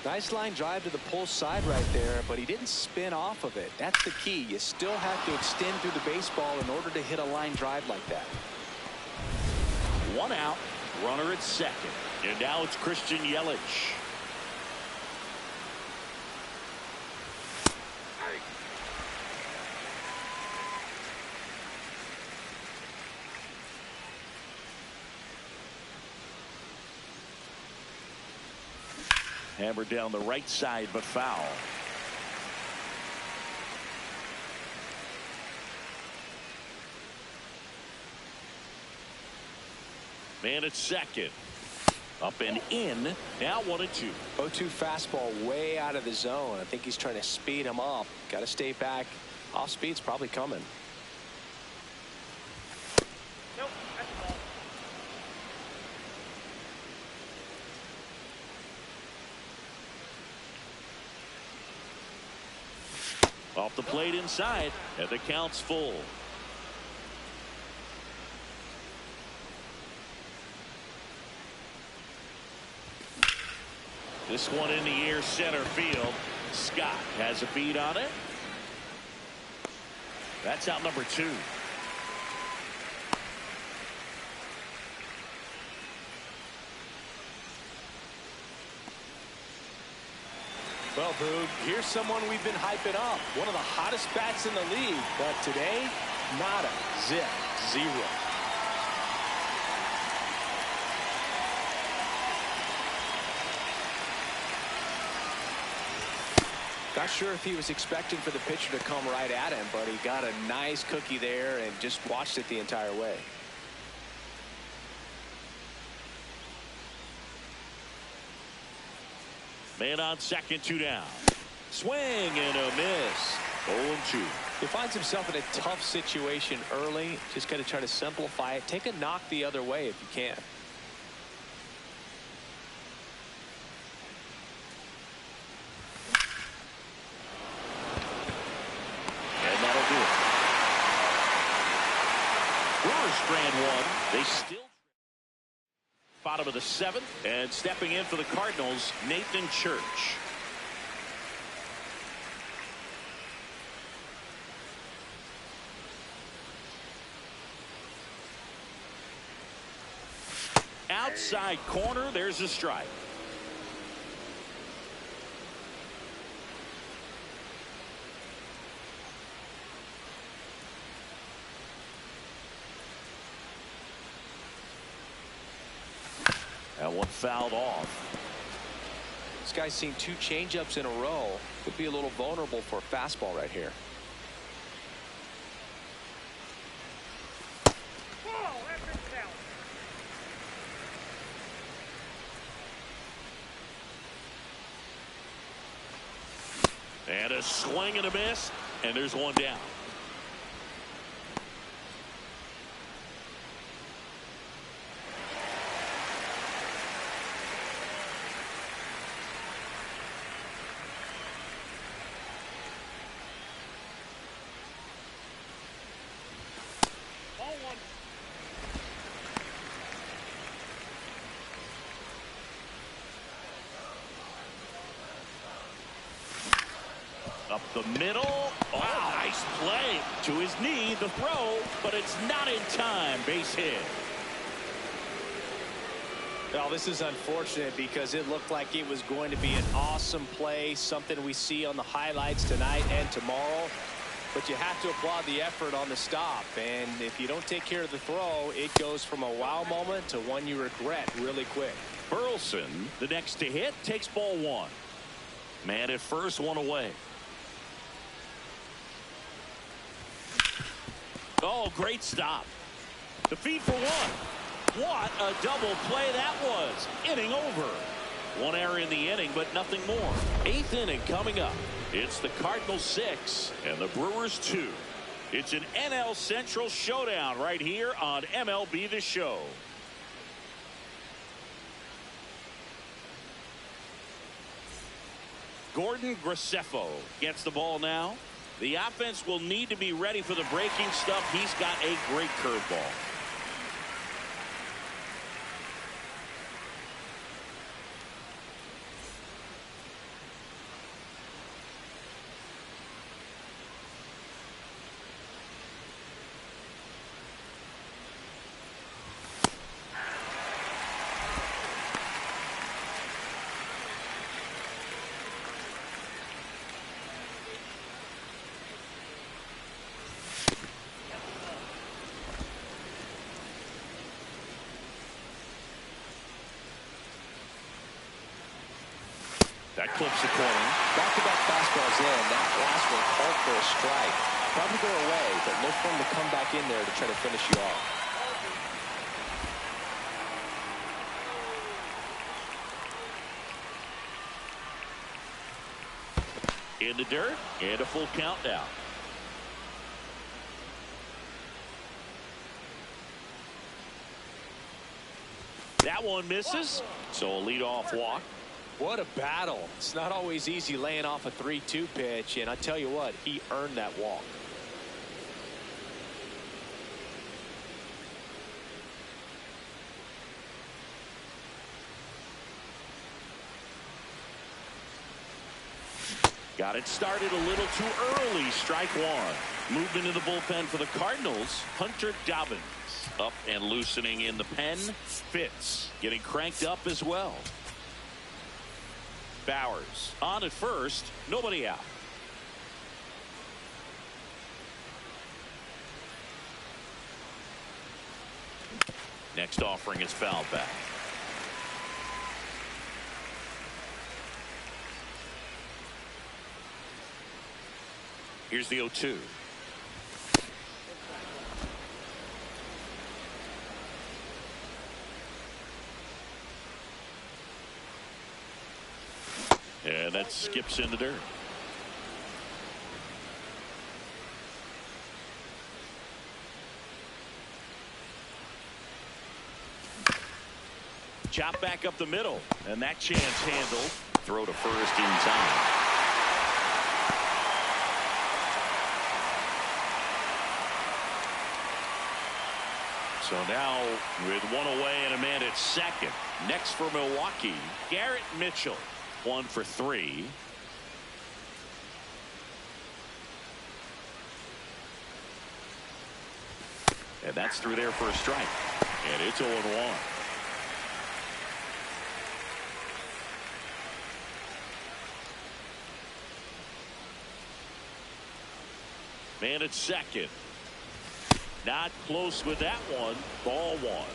Nice line drive to the pull side right there, but he didn't spin off of it. That's the key. You still have to extend through the baseball in order to hit a line drive like that. 1 out, runner at second. And now it's Christian Yelich. Hammered down the right side, but foul. Man at second. Up and in. Now 1-2. 0-2 fastball way out of the zone. I think he's trying to speed him up. Got to stay back. Off speed's probably coming. Nope, that's a ball. Off the plate inside, and the count's full. This one in the air center field. Scott has a beat on it. That's out number 2. Well, Boog, here's someone we've been hyping up. One of the hottest bats in the league. But today, nada. Zip. 0. Not sure if he was expecting for the pitcher to come right at him, but he got a nice cookie there and just watched it the entire way. Man on second, 2 down. Swing and a miss. 0-2. He finds himself in a tough situation early. Just got to try to simplify it. Take a knock the other way if you can. Strand 1. They still bottom of the 7th, and stepping in for the Cardinals, Nathan Church. Outside corner, there's a strike. That one fouled off. This guy's seen 2 changeups in a row. Could be a little vulnerable for a fastball right here. Whoa, that missed out. And a swing and a miss, and there's one down. Up the middle. Oh, nice play. To his knee, the throw, but it's not in time. Base hit. Well, this is unfortunate because it looked like it was going to be an awesome play, something we see on the highlights tonight and tomorrow. But you have to applaud the effort on the stop. And if you don't take care of the throw, it goes from a wow moment to one you regret really quick. Burleson, the next to hit, takes ball one. Man at first, one away. Oh, great stop. The feed for one. What a double play that was. Inning over. One error in the inning, but nothing more. Eighth inning coming up. It's the Cardinals 6 and the Brewers 2. It's an NL Central showdown right here on MLB The Show. Gordon Graceffo gets the ball now. The offense will need to be ready for the breaking stuff. He's got a great curveball. That clips the corner. Back-to-back fastballs in. That last one called for a strike. Probably go away, but look for him to come back in there to try to finish you off. In the dirt, and a full count now. That one misses, so a leadoff walk. What a battle. It's not always easy laying off a 3-2 pitch, and I tell you what, he earned that walk. Got it started a little too early. Strike one. Movement in the bullpen for the Cardinals. Hunter Dobbins up and loosening in the pen. Fitz getting cranked up as well. Bowers on at first, nobody out. Next offering is fouled back. Here's the 0-2. And that skips in the dirt. Chop back up the middle, and that chance handled. Throw to first in time. So now with one away and a man at second. Next for Milwaukee, Garrett Mitchell. 1 for 3. And that's through there for a strike. And it's 0-1. Man at second. Not close with that one. Ball one.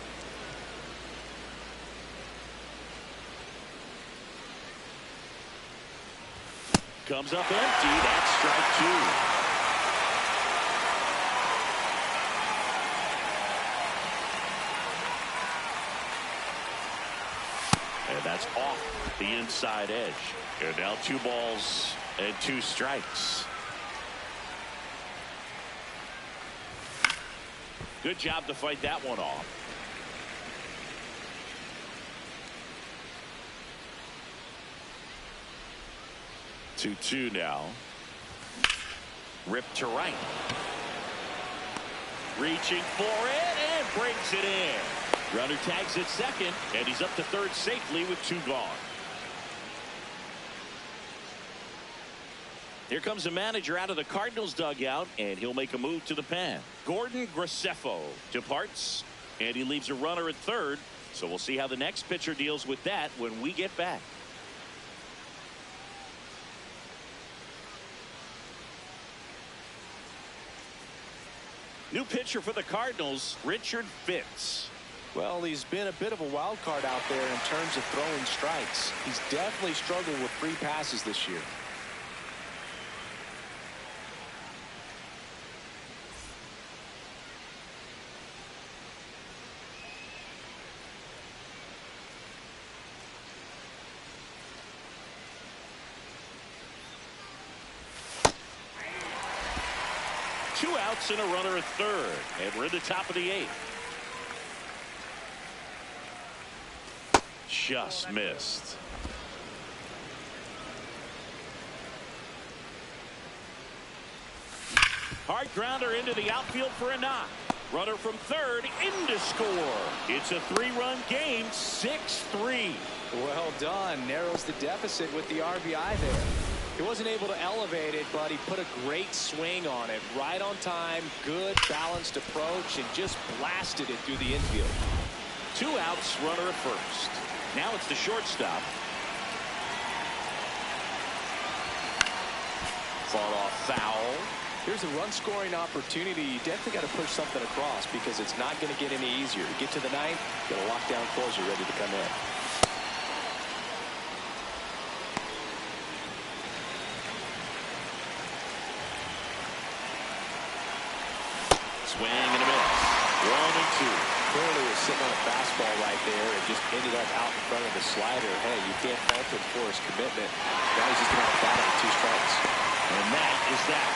Comes up empty. That's strike two. And that's off the inside edge. And now 2 balls and 2 strikes. Good job to fight that one off. Two now. Ripped to right. Reaching for it and brings it in. Runner tags at second, and he's up to third safely with 2 gone. Here comes the manager out of the Cardinals dugout, and he'll make a move to the pen. Gordon Graceffo departs, and he leaves a runner at third So we'll see how the next pitcher deals with that when we get back. New pitcher for the Cardinals, Richard Fitz. Well, he's been a bit of a wild card out there in terms of throwing strikes. He's definitely struggled with free passes this year. Two outs and a runner at third, and we're in the top of the 8th. Just missed. Hard grounder into the outfield for a knock. Runner from third in to score. It's a 3-run game, 6-3. Well done. Narrows the deficit with the RBI there. He wasn't able to elevate it, but he put a great swing on it. Right on time, good balanced approach, and just blasted it through the infield. 2 outs, runner at first. Now it's the shortstop. Fought off foul. Here's a run scoring opportunity. You definitely got to push something across because it's not going to get any easier. To get to the 9th, got a lockdown closer ready to come in. Swing and a miss. 1-2. Clearly was sitting on a fastball right there and just ended up out in front of the slider. Hey, you can't fault him for his commitment. Now he's just going to have to bat with 2 strikes. And that is that.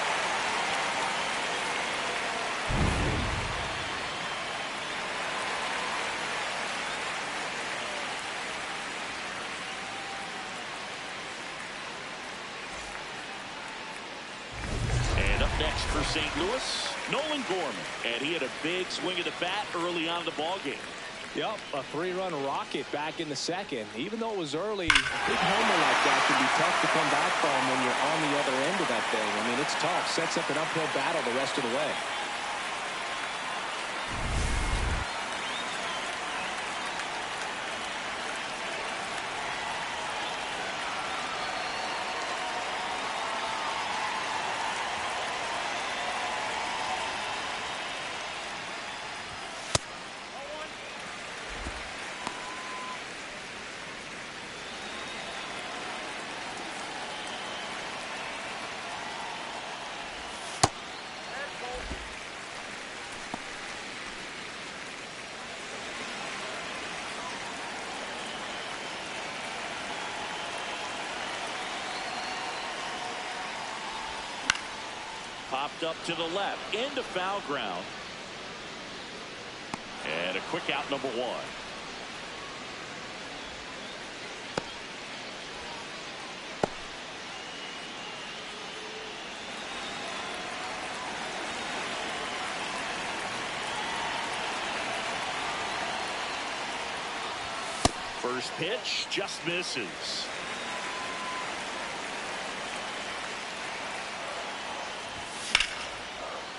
And up next for St. Louis, Nolan Gorman. And he had a big swing of the bat early on in the ballgame. Yep, a 3-run rocket back in the 2nd. Even though it was early, a big homer like that can be tough to come back from when you're on the other end of that thing. I mean, it's tough. Sets up an uphill battle the rest of the way. Popped up to the left into foul ground. And a quick out, number 1. First pitch just misses.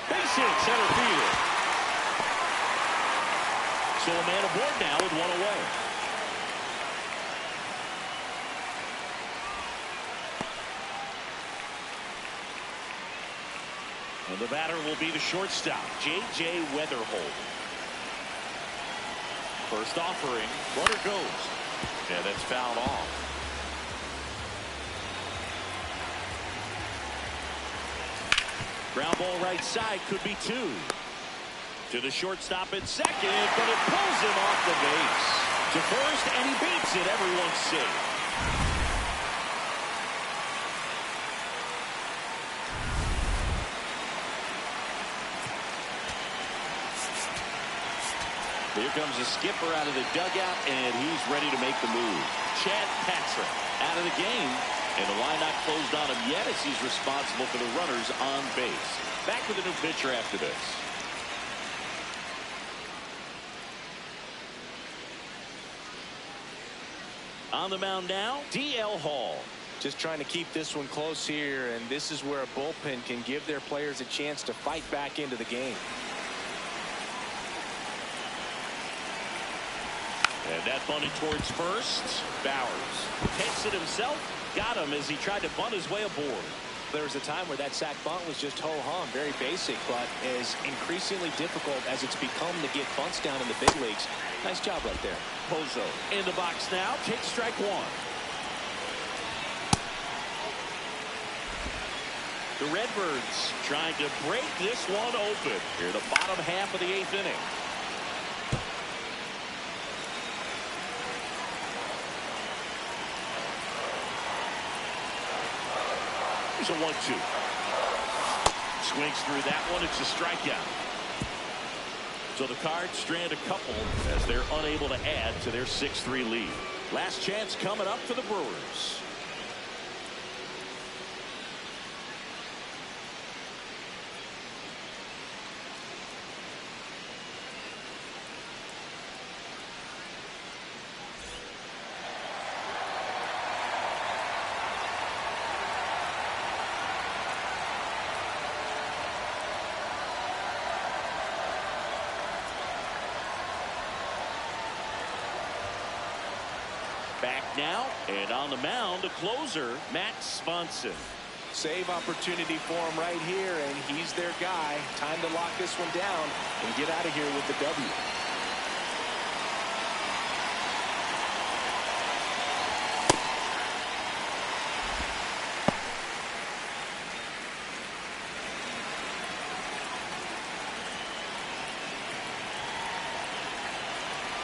Base hit, center field. So a man aboard now with 1 away. And the batter will be the shortstop, J.J. Weatherhold. First offering, runner goes. Yeah, that's fouled off. Ground ball right side, could be 2. To the shortstop at second, but it pulls him off the base. To first, and he beats it. Everyone's safe. Here comes the skipper out of the dugout, and he's ready to make the move. Chad Patrick out of the game, and the line not closed on him yet as he's responsible for the runners on base. Back with a new pitcher after this. On the mound now, D.L. Hall. Just trying to keep this one close here, and this is where a bullpen can give their players a chance to fight back into the game. And that bunted towards first. Bowers takes it himself. Got him as he tried to bunt his way aboard. There was a time where that sac bunt was just ho-hum, very basic, but is increasingly difficult as it's become to get bunts down in the big leagues. Nice job right there. Pozo in the box now. Takes strike one. The Redbirds trying to break this one open here in the bottom half of the 8th inning. Here's a 1-2. Swings through that one. It's a strikeout. So the Cards strand a couple as they're unable to add to their 6-3 lead. Last chance coming up for the Brewers. Back now, and on the mound, the closer, Matt Swanson. Save opportunity for him right here, and he's their guy. Time to lock this one down and get out of here with the W.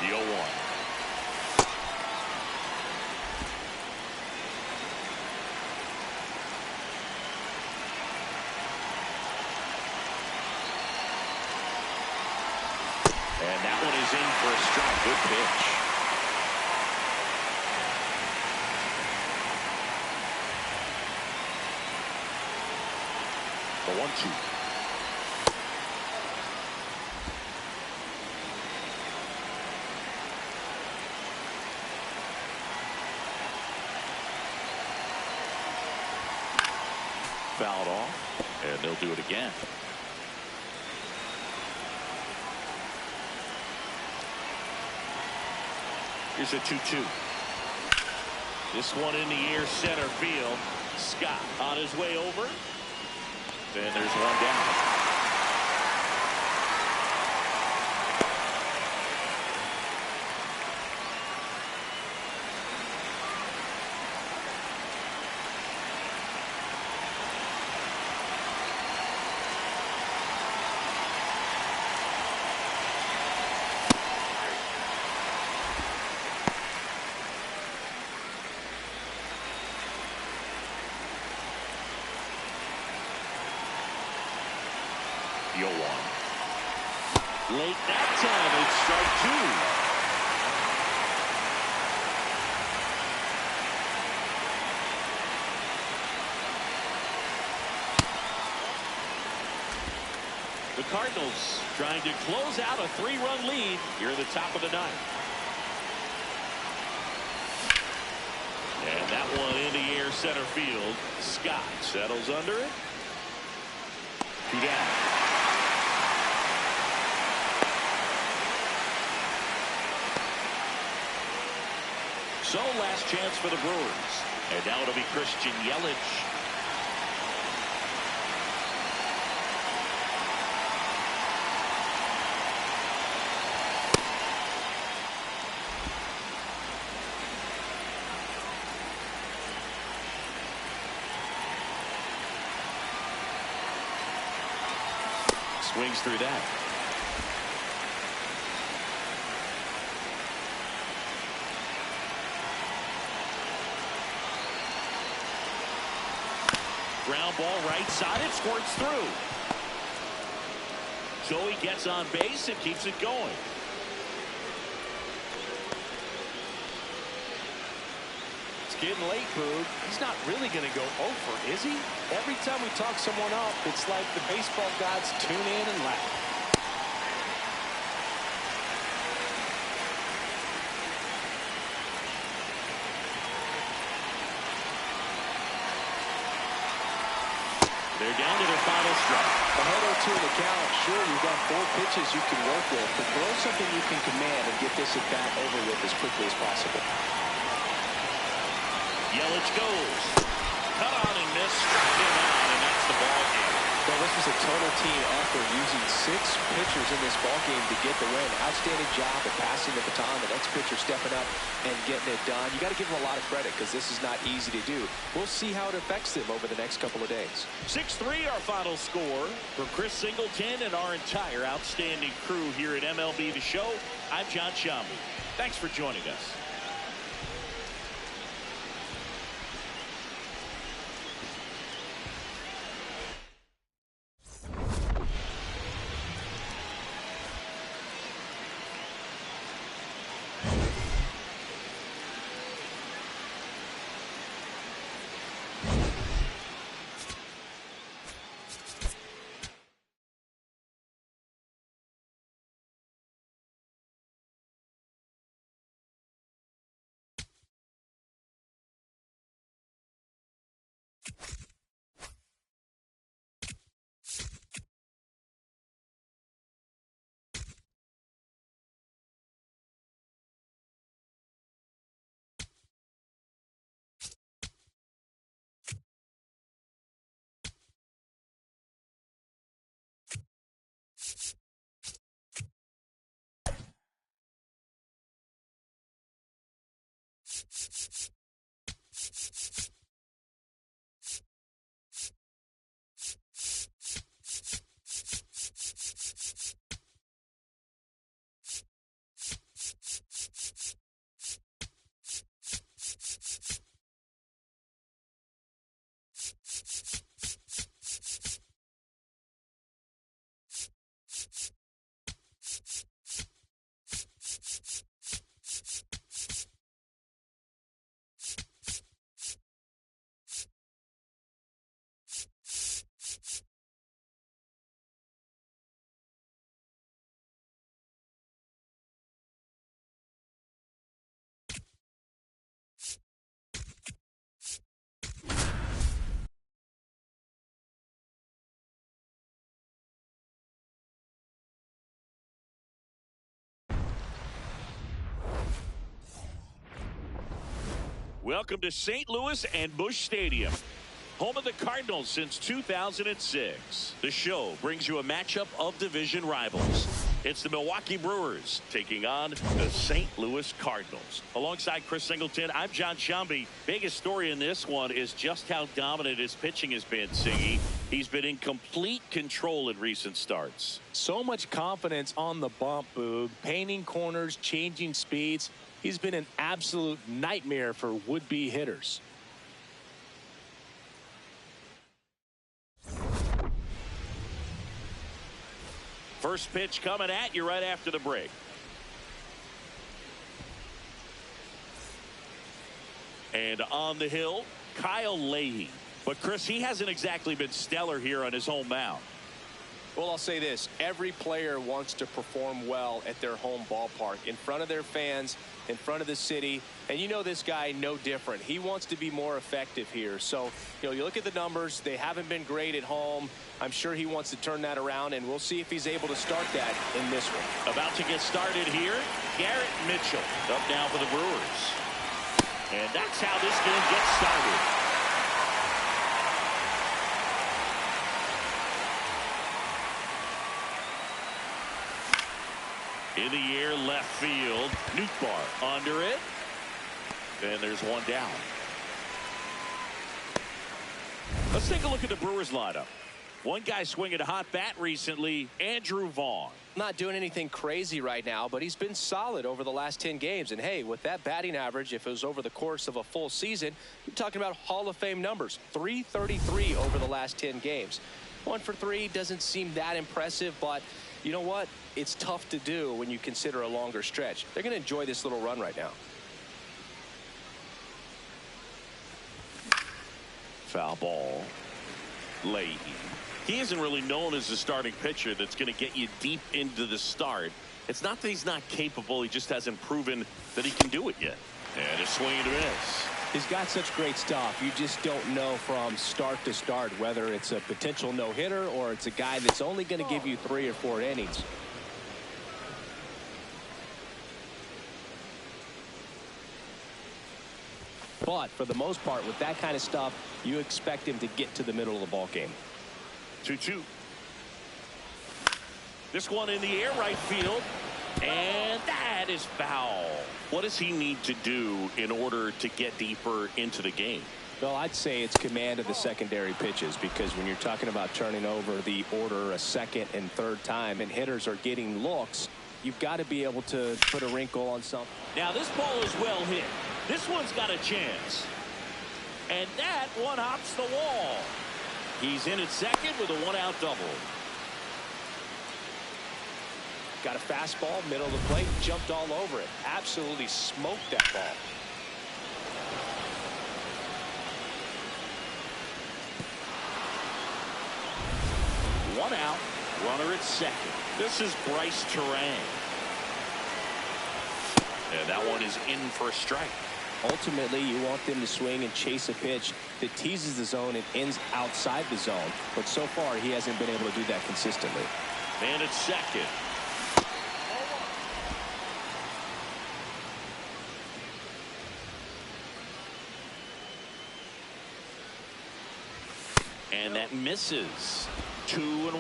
The 0-1. And that one is in for a strike. Good pitch. The 1-2. Fouled off, and they'll do it again. Here's a 2-2. This one in the air, center field. Scott on his way over. And there's one down. The 0-1. Late that time, it's strike two. The Cardinals trying to close out a 3-run lead here at the top of the ninth. And that one in the air, center field. Scott settles under it. 2 down. So last chance for the Brewers. And now it'll be Christian Yelich. Swings through that. Ground ball right side. It squirts through. Joey gets on base and keeps it going. It's getting late, Boog. He's not really going to go over, is he? Every time we talk someone up, it's like the baseball gods tune in and laugh. They're down to their final strike. Ahead 0-2 in the count. Sure, you've got 4 pitches you can work with, but throw something you can command and get this at bat over with as quickly as possible. Yelich goes. Cut on and miss. Struck him out, and that's the ball game. Well, this was a total team effort using 6 pitchers in this ball game to get the win. Outstanding job of passing the baton. The next pitcher stepping up and getting it done. You got to give them a lot of credit because this is not easy to do. We'll see how it affects them over the next couple of days. 6-3 our final score. For Chris Singleton and our entire outstanding crew here at MLB The Show, I'm John Shambi. Thanks for joining us. Welcome to St. Louis and Busch Stadium, home of the Cardinals since 2006. The show brings you a matchup of division rivals. It's the Milwaukee Brewers taking on the St. Louis Cardinals. Alongside Chris Singleton, I'm John Shambi. Biggest story in this one is just how dominant his pitching has been, Siggy. He's been in complete control in recent starts. So much confidence on the bump, Boog. Painting corners, changing speeds. He's been an absolute nightmare for would-be hitters. First pitch coming at you right after the break. And on the hill, Kyle Leahy. But, Chris, he hasn't exactly been stellar here on his home mound. Well, I'll say this. Every player wants to perform well at their home ballpark, in front of their fans, in front of the city. And you know this guy no different. He wants to be more effective here. So, you look at the numbers. They haven't been great at home. I'm sure he wants to turn that around, and we'll see if he's able to start that in this one. About to get started here, Garrett Mitchell up now for the Brewers. And that's how this game gets started. In the air, left field. Nootbaar under it. And there's one down. Let's take a look at the Brewers lineup. One guy swinging a hot bat recently, Andrew Vaughn. Not doing anything crazy right now, but he's been solid over the last 10 games. And, hey, with that batting average, if it was over the course of a full season, you're talking about Hall of Fame numbers. .333 over the last 10 games. 1 for 3 doesn't seem that impressive, but you know what? It's tough to do when you consider a longer stretch. They're going to enjoy this little run right now. Foul ball. Leahy. He isn't really known as a starting pitcher that's going to get you deep into the start. It's not that he's not capable. He just hasn't proven that he can do it yet. And a swing and a miss. He's got such great stuff. You just don't know from start to start whether it's a potential no-hitter or it's a guy that's only going to give you 3 or 4 innings. But for the most part, with that kind of stuff, you expect him to get to the middle of the ball game. 2-2. This one in the air right field. And that is foul. What does he need to do in order to get deeper into the game? Well, I'd say it's command of the secondary pitches, because when you're talking about turning over the order a second and third time and hitters are getting looks, you've got to be able to put a wrinkle on something. Now this ball is well hit. This one's got a chance. And that one hops the wall. He's in at second with a 1-out double. Got a fastball, middle of the plate, jumped all over it. Absolutely smoked that ball. One out, runner at second. This is Bryce Terang. And that one is in for a strike. Ultimately, you want them to swing and chase a pitch that teases the zone and ends outside the zone. But so far, he hasn't been able to do that consistently. And at second. And that misses. 2-1.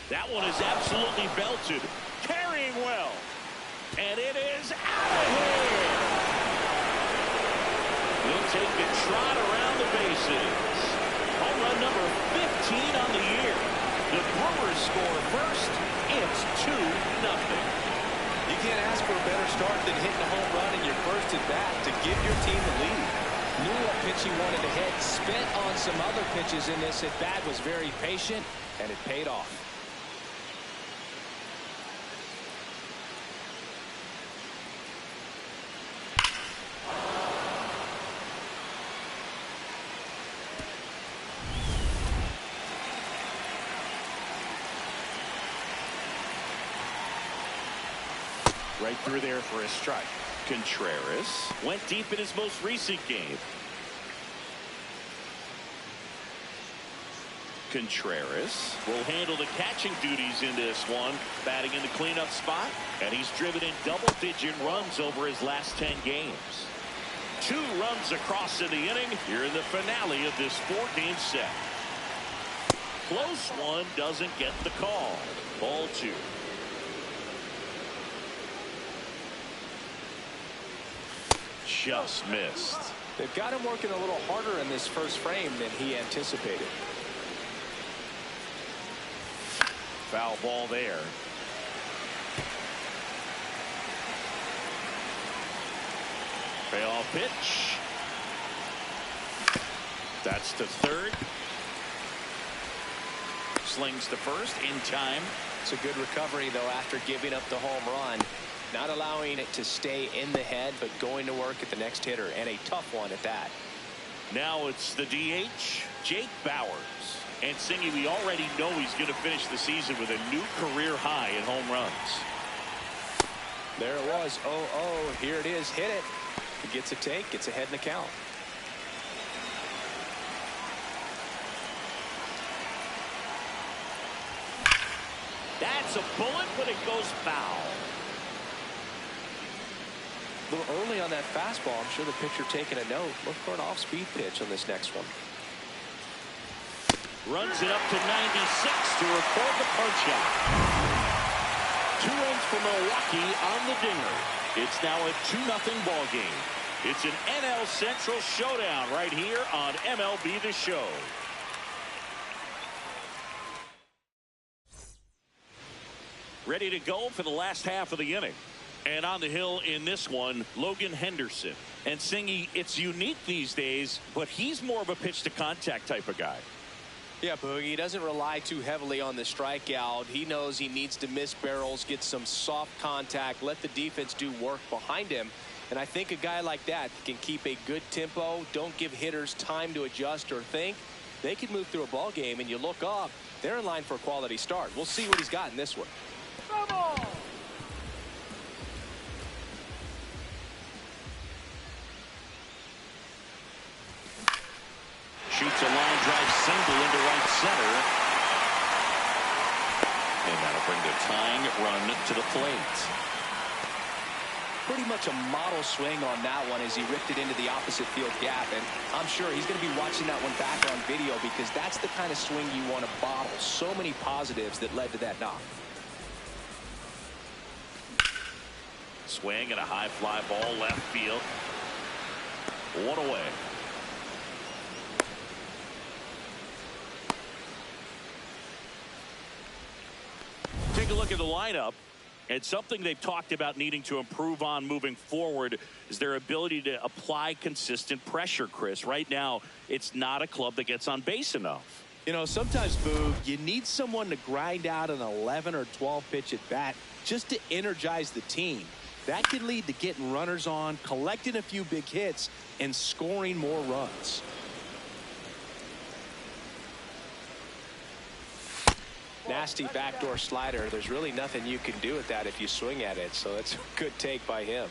That one is absolutely belted. Carrying well. And it is out of here. We'll take a trot around the bases. Home run number 15 on the year. The Brewers score first. It's 2-0. You can't ask for a better start than hitting a home run in your first at bat to give your team the lead. Knew what pitch he wanted to hit, spent on some other pitches in this at bat, was very patient, and it paid off. Right through there for a strike. Contreras went deep in his most recent game. Contreras will handle the catching duties in this one, batting in the cleanup spot, and he's driven in double-digit runs over his last 10 games. 2 runs across in the inning here in the finale of this 4-game set. Close one, doesn't get the call. Ball 2. Just missed. They've got him working a little harder in this first frame than he anticipated. Foul ball there. Payoff pitch. That's to third. Slings to first in time. It's a good recovery, though, after giving up the home run. Not allowing it to stay in the head, but going to work at the next hitter, and a tough one at that. Now it's the DH, Jake Bauers. And Singy, we already know he's going to finish the season with a new career high in home runs. There it was. 0-0. Here it is. Hit it. He gets a take, gets ahead in the count. That's a bullet, but it goes foul. A little early on that fastball. I'm sure the pitcher taking a note. Look for an off-speed pitch on this next one. Runs it up to 96 to record the punch out. 2 runs for Milwaukee on the dinger. It's now a 2-0 ball game. It's an NL Central showdown right here on MLB The Show. Ready to go for the last half of the inning. And on the hill in this one, Logan Henderson. And Singy, it's unique these days, but he's more of a pitch to contact type of guy. Yeah, Boogie, he doesn't rely too heavily on the strikeout. He knows he needs to miss barrels, get some soft contact, let the defense do work behind him. And I think a guy like that can keep a good tempo, don't give hitters time to adjust or think. They can move through a ball game, and you look up, they're in line for a quality start. We'll see what he's got in this one. Double. Shoots a line drive single into right center. And that'll bring the tying run to the plate. Pretty much a model swing on that one as he ripped it into the opposite field gap. And I'm sure he's going to be watching that one back on video because that's the kind of swing you want to bottle. So many positives that led to that knock. Swing and a high fly ball left field. One away. Take a look at the lineup. And something they've talked about needing to improve on moving forward is their ability to apply consistent pressure, Chris. Right now, it's not a club that gets on base enough. You know, sometimes, Boog, you need someone to grind out an 11 or 12 pitch at bat just to energize the team. That can lead to getting runners on, collecting a few big hits, and scoring more runs. Nasty backdoor slider. There's really nothing you can do with that if you swing at it. So that's a good take by him.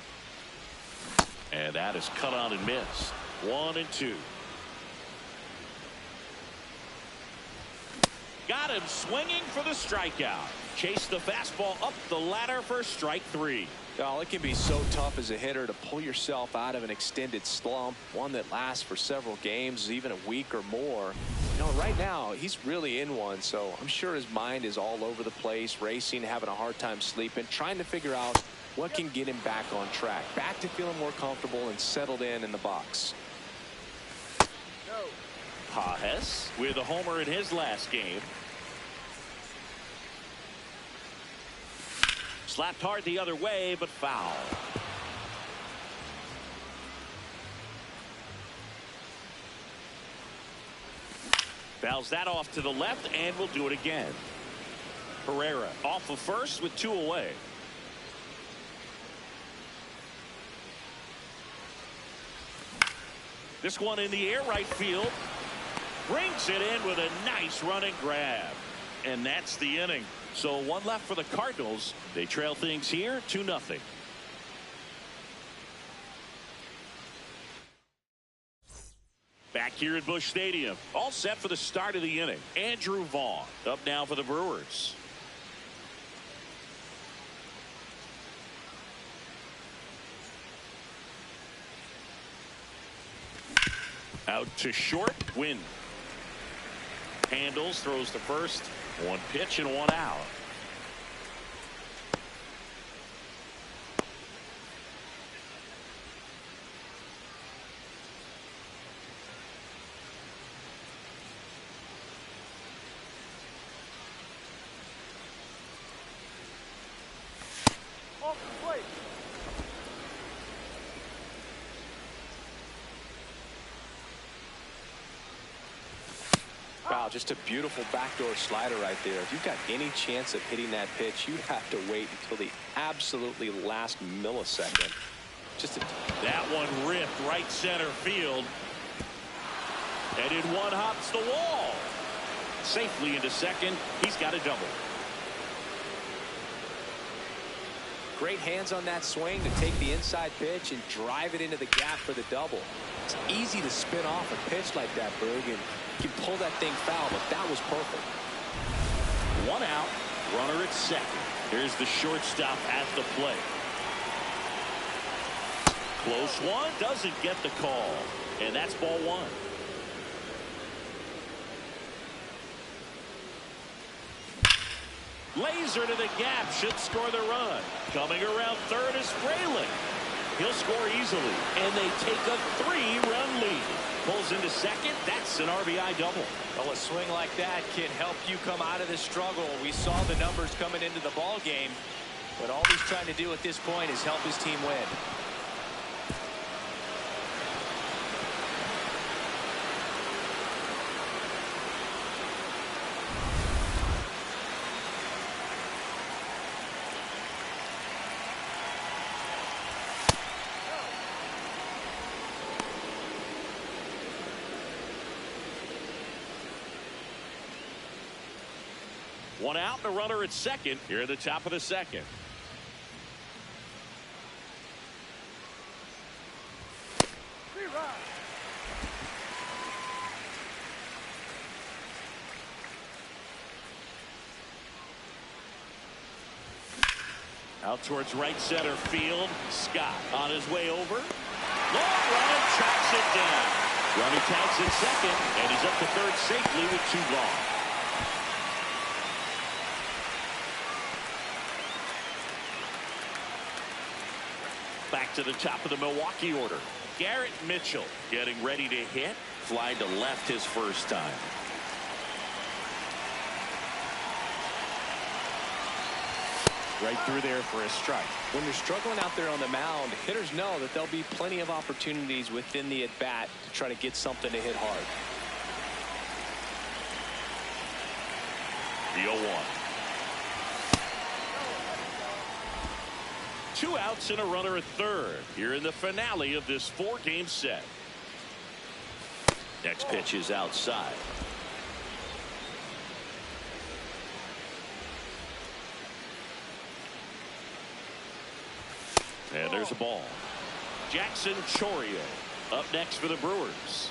And that is cut on and missed. 1-2. Got him swinging for the strikeout. Chase the fastball up the ladder for strike 3. Oh, it can be so tough as a hitter to pull yourself out of an extended slump, one that lasts for several games, even a week or more. You know, right now, he's really in one, so I'm sure his mind is all over the place, racing, having a hard time sleeping, trying to figure out what can get him back on track, back to feeling more comfortable and settled in the box. Pages with a homer in his last game. Slapped hard the other way, but foul. Fouls that off to the left, and we'll do it again. Herrera off of first with 2 away. This one in the air, right field. Brings it in with a nice running grab. And that's the inning. So 1 left for the Cardinals. They trail things here 2-0. Back here at Busch Stadium. All set for the start of the inning. Andrew Vaughn up now for the Brewers. Out to short. Win. Handles, throws to first. 1 pitch and 1 out. Off the plate. Wow, just a beautiful backdoor slider right there. If you've got any chance of hitting that pitch, you have to wait until the absolutely last millisecond. That one ripped right center field. And in one hops the wall. Safely into second. He's got a double. Great hands on that swing to take the inside pitch and drive it into the gap for the double. It's easy to spin off a pitch like that, Berg, and you can pull that thing foul, but that was perfect. 1 out. Runner at second. Here's the shortstop at the plate. Close one. Doesn't get the call. And that's ball 1. Laser to the gap. Should score the run. Coming around third is Fraley. He'll score easily. And they take a 3-run lead. Pulls into second. That's an RBI double. Well, a swing like that can help you come out of the struggle. We saw the numbers coming into the ball game, but all he's trying to do at this point is help his team win. One out and a runner at second here at the top of the second. Out towards right center field. Scott on his way over. Long run, tracks it down. Runner tags at second, and he's up to third safely with 2 gone. Back to the top of the Milwaukee order. Garrett Mitchell getting ready to hit. Fly to left his first time. Right through there for a strike. When you're struggling out there on the mound, hitters know that there'll be plenty of opportunities within the at-bat to try to get something to hit hard. The 0-1. 2 outs and a runner at third here in the finale of this 4-game set. Next pitch is outside. And there's a ball. Jackson Chourio up next for the Brewers.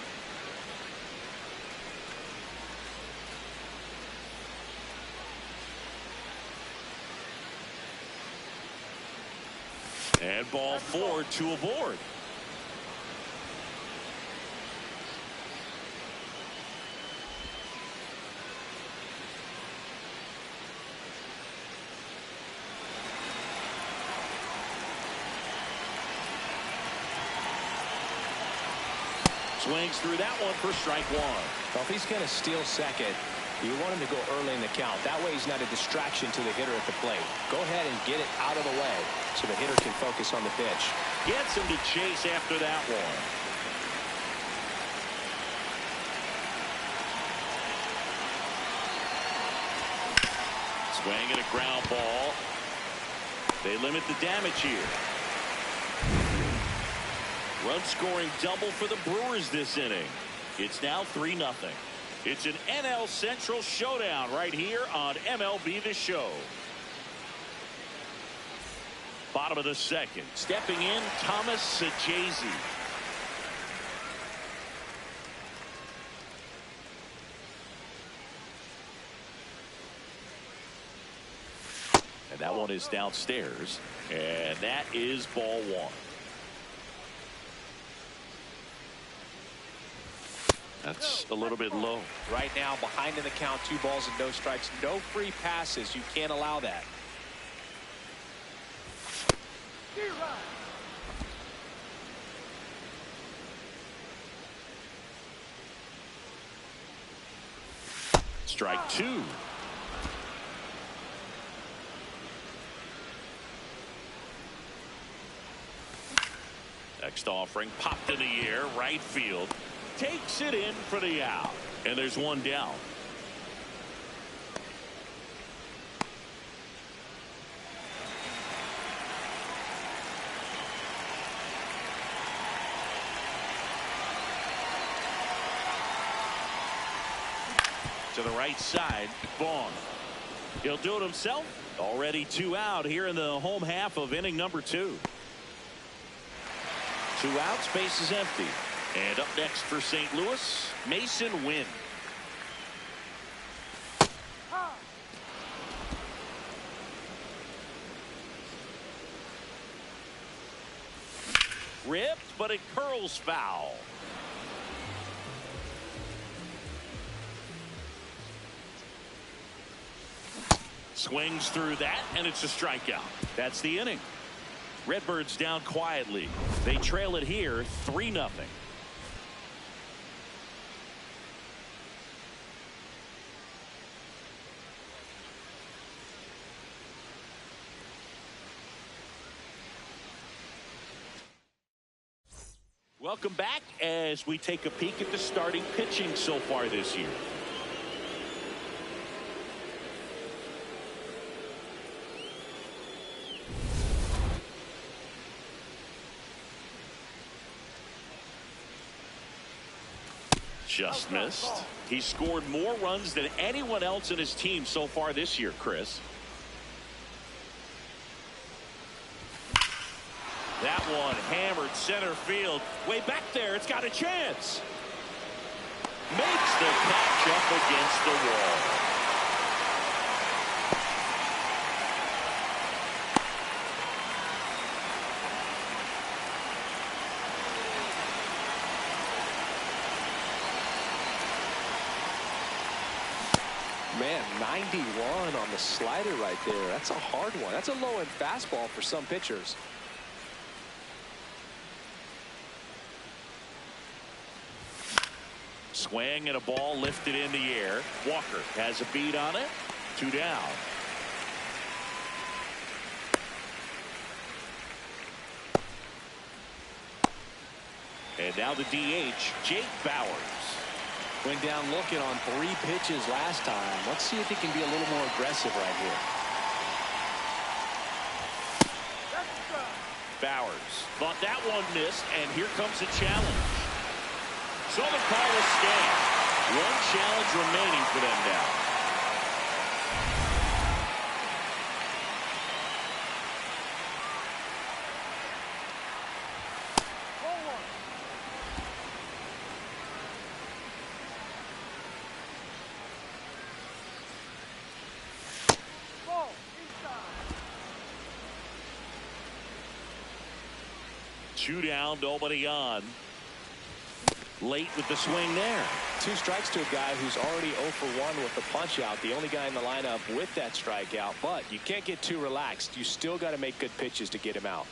And ball 4, 2 aboard. Swings through that one for strike 1. Well, if he's going to steal second, you want him to go early in the count. That way he's not a distraction to the hitter at the plate. Go ahead and get it out of the way so the hitter can focus on the pitch. Gets him to chase after that one. Swing and a ground ball. They limit the damage here. Run scoring double for the Brewers this inning. It's now 3-0. It's an NL Central showdown right here on MLB The Show. Bottom of the second. Stepping in, Thomas Sajazi. And that one is downstairs. And that is ball 1. That's a little bit low. Right now, behind in the count, 2 balls and no strikes. No free passes. You can't allow that. Strike 2. Next offering popped in the air, right field. Takes it in for the out. And there's one down. To the right side, Vaughn. He'll do it himself. Already 2 out here in the home half of inning number 2. 2 outs, base is empty. And up next for St. Louis, Mason Wynn. Ripped, but it curls foul. Swings through that, and it's a strikeout. That's the inning. Redbirds down quietly. They trail it here 3-0. Welcome back as we take a peek at the starting pitching so far this year. Just missed. He scored more runs than anyone else in his team so far this year, Chris. That one hammered center field. Way back there. It's got a chance. Makes the catch up against the wall. Man, 91 on the slider right there. That's a hard one. That's a low-end fastball for some pitchers. Swing and a ball lifted in the air. Walker has a beat on it. 2 down. And now the DH, Jake Bauers. Went down looking on 3 pitches last time. Let's see if he can be a little more aggressive right here. Bauers thought that one missed, and here comes a challenge. So the call is stand. 1 challenge remaining for them now. Two down, nobody on. Late with the swing there. 2 strikes to a guy who's already 0 for 1 with the punch out. The only guy in the lineup with that strikeout. But you can't get too relaxed. You still got to make good pitches to get him out.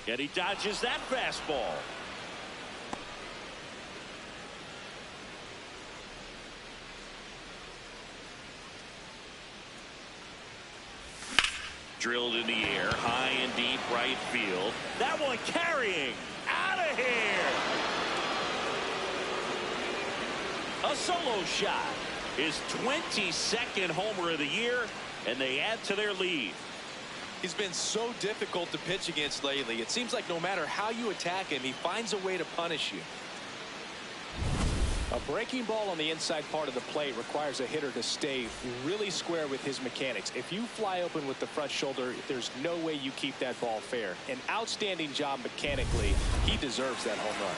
And he dodges that fastball. Drilled in the air, high and deep right field. That one carrying. Out of here. A solo shot. His 22nd homer of the year, and they add to their lead. He's been so difficult to pitch against lately. It seems like no matter how you attack him, he finds a way to punish you. A breaking ball on the inside part of the plate requires a hitter to stay really square with his mechanics. If you fly open with the front shoulder, there's no way you keep that ball fair. An outstanding job mechanically. He deserves that home run.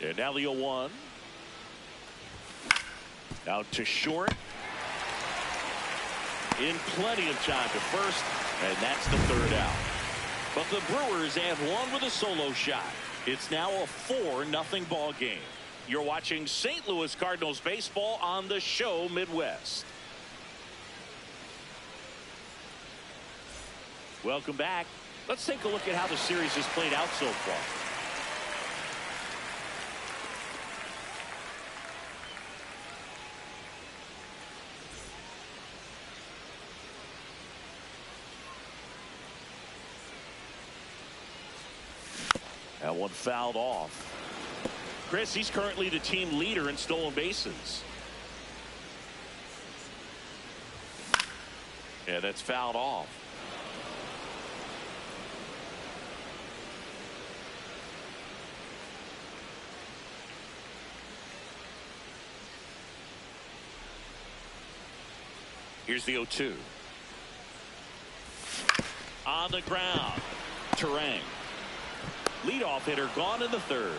And now the 0-1. Out to short. In plenty of time to first, and that's the 3rd out. But the Brewers add 1 with a solo shot. It's now a 4-0 ball game. You're watching St. Louis Cardinals baseball on the show Midwest. Welcome back. Let's take a look at how the series has played out so far. That one fouled off. Chris, he's currently the team leader in stolen bases. Yeah, that's fouled off. Here's the 0-2. On the ground. Terang. Leadoff hitter gone in the 3rd.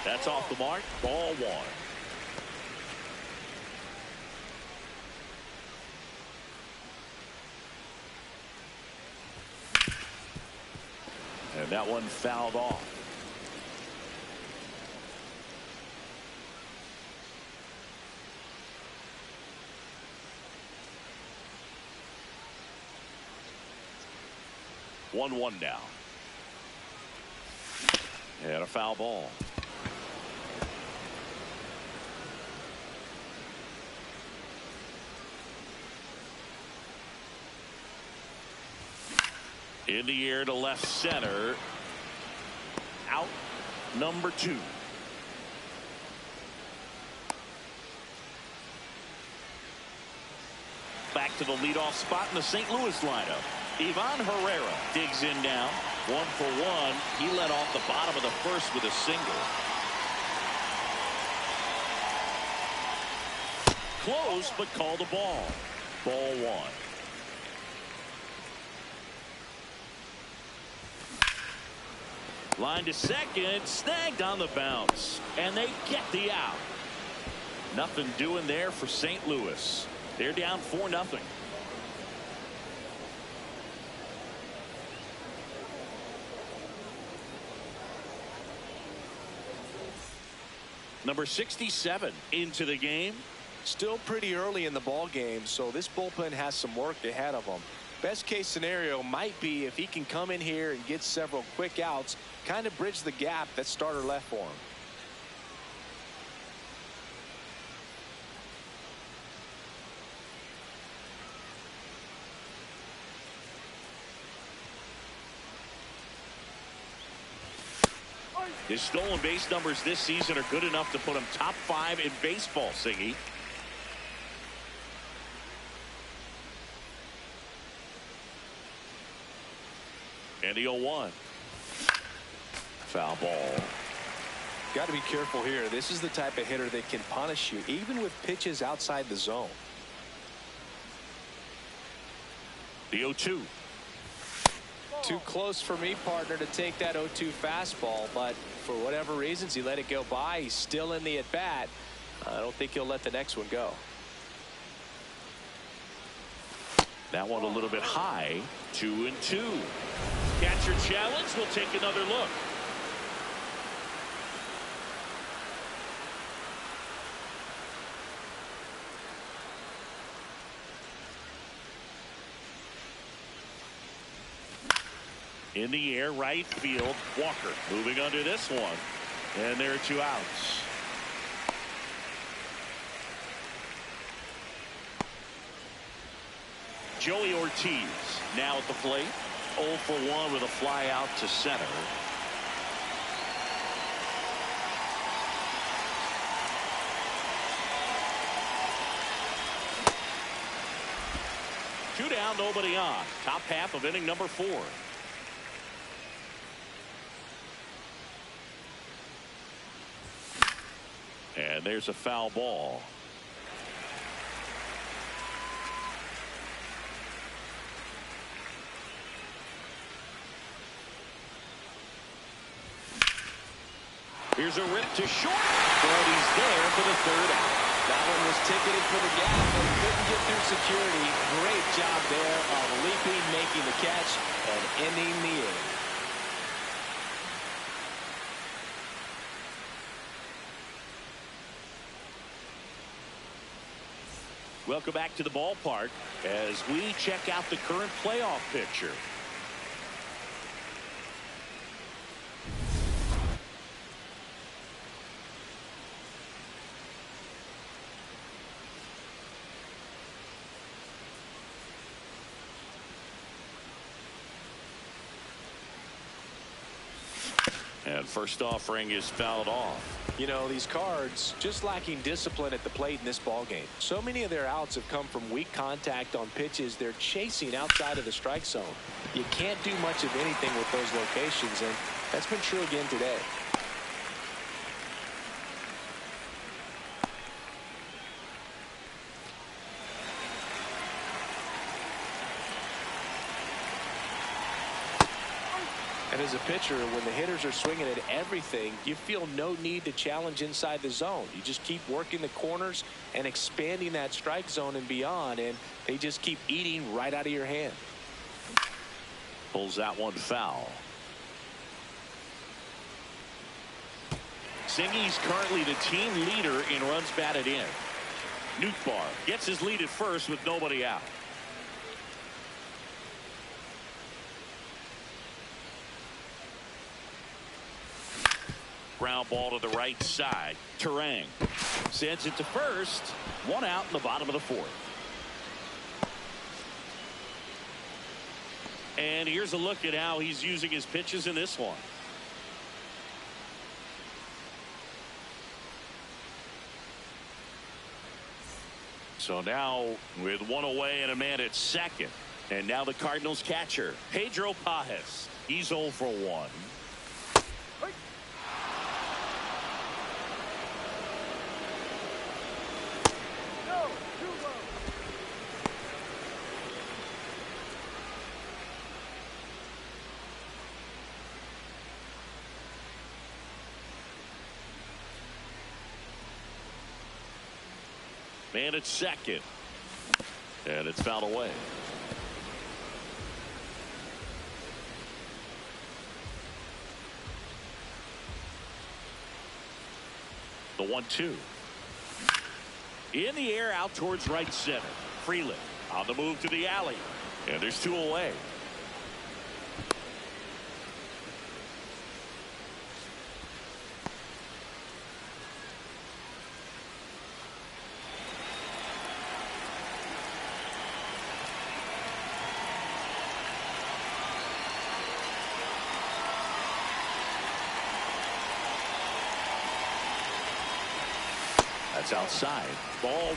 That's off the mark. Ball 1. And that one fouled off. 1-1 now. And a foul ball. In the air to left center. Out number 2. Back to the leadoff spot in the St. Louis lineup. Ivan Herrera digs in now. 1 for 1. He led off the bottom of the first with a single. Close, but called a ball. Ball 1. Line to second, snagged on the bounce, and they get the out. Nothing doing there for St. Louis. They're down 4-0. Number 67 into the game. Still pretty early in the ball game, so this bullpen has some work ahead of them. Best case scenario might be if he can come in here and get several quick outs, kind of bridge the gap that starter left for him. His stolen base numbers this season are good enough to put him top 5 in baseball, Siggy. And the 0-1. Foul ball. Got to be careful here. This is the type of hitter that can punish you even with pitches outside the zone. The 0-2. Too close for me, partner, to take that 0-2 fastball, but for whatever reasons he let it go by. He's still in the at bat. I don't think he'll let the next one go. That one a little bit high. 2-2. Catcher challenge. We'll take another look. In the air, right field. Walker moving under this one. And there are 2 outs. Joey Ortiz now at the plate. 0 for 1 with a fly out to center. Two down, nobody on. Top half of inning number 4. And there's a foul ball. Here's a rip to short, but he's there for the 3rd out. That one was ticketed for the gap, but couldn't get through security. Great job there of leaping, making the catch, and ending the inning. Welcome back to the ballpark as we check out the current playoff picture. And first offering is fouled off. You know, these Cards just lacking discipline at the plate in this ball game. So many of their outs have come from weak contact on pitches they're chasing outside of the strike zone. You can't do much of anything with those locations, and that's been true again today. And as a pitcher, when the hitters are swinging at everything, you feel no need to challenge inside the zone. You just keep working the corners and expanding that strike zone and beyond, and they just keep eating right out of your hand. Pulls that one foul. Singy's currently the team leader in runs batted in. Nootbaar gets his lead at first with nobody out. Ground ball to the right side. Terang sends it to first. One out in the bottom of the fourth. And here's a look at how he's using his pitches in this one. So now with one away and a man at second. And now the Cardinals catcher, Pedro Pajes. He's 0 for 1. Man at second. And it's fouled away. The 1-2. In the air out towards right center. Freeland on the move to the alley. And there's 2 away. That's outside. Ball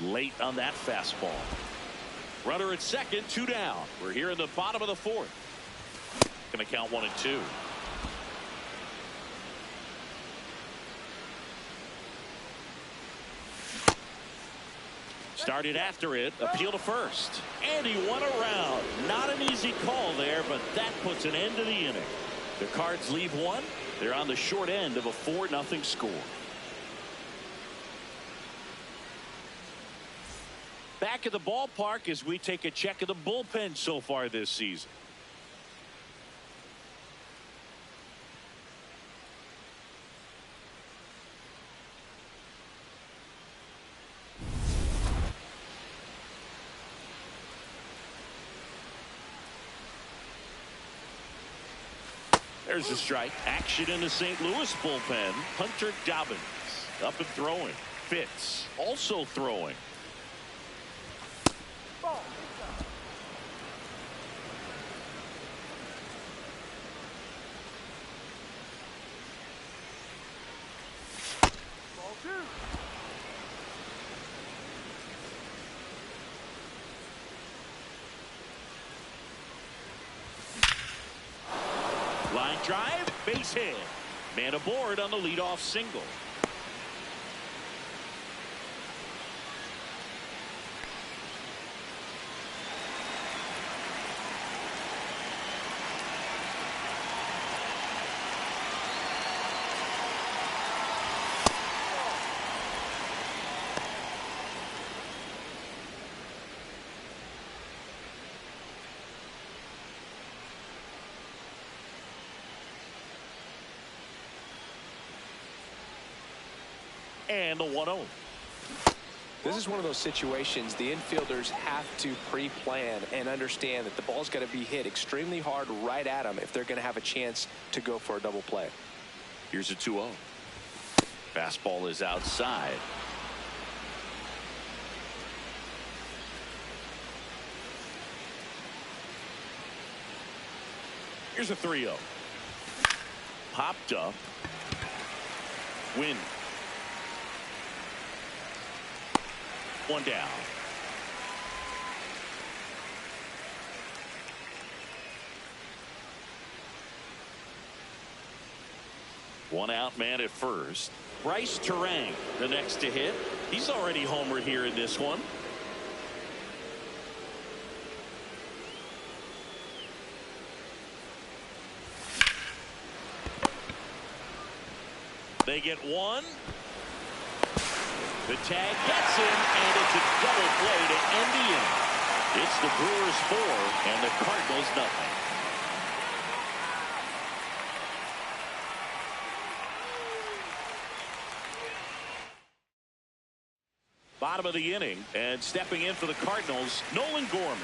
1. Late on that fastball. Runner at second, 2 down. We're here in the bottom of the fourth. Going to count 1 and 2. Started after it, appeal to first. And he won around. Not an easy call there, but that puts an end to the inning. The Cards leave one. They're on the short end of a 4-0 score. Back at the ballpark as we take a check of the bullpen so far this season. There's a strike. Action in the St. Louis bullpen. Hunter Dobbins up and throwing. Fitz also throwing. Line drive, base hit. Man aboard on the leadoff single. And the 1-0. This is one of those situations the infielders have to pre-plan and understand that the ball's got to be hit extremely hard right at them if they're going to have a chance to go for a double play. Here's a 2-0. Fastball is outside. Here's a 3-0. Popped up. Win. 1 down. One out, man at first. Bryce Terang, the next to hit. He's already homered here in this one. They get one. The tag gets him, and it's a double play to end the inning. It's the Brewers 4 and the Cardinals nothing. Bottom of the inning, and stepping in for the Cardinals, Nolan Gorman.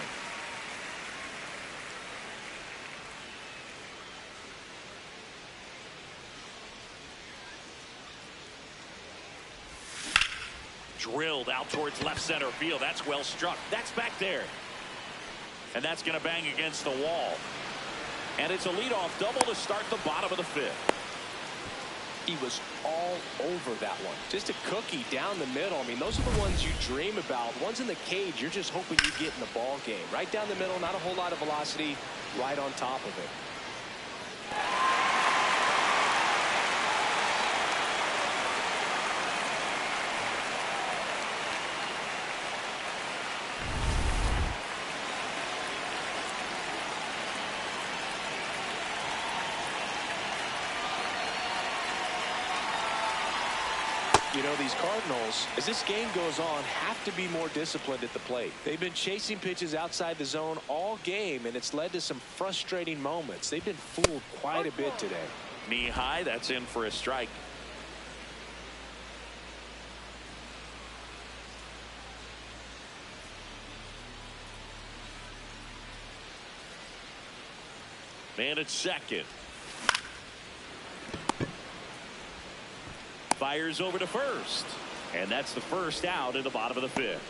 Drilled out towards left center field. That's well struck. That's back there. And that's going to bang against the wall. And it's a leadoff double to start the bottom of the fifth. He was all over that one. Just a cookie down the middle. I mean, those are the ones you dream about. Ones in the cage, you're just hoping you get in the ball game. Right down the middle, not a whole lot of velocity, right on top of it. You know, these Cardinals, as this game goes on, have to be more disciplined at the plate. They've been chasing pitches outside the zone all game, and it's led to some frustrating moments. They've been fooled quite a bit today. Knee high, that's in for a strike. Man at second. Fires over to first. And that's the first out in the bottom of the fifth.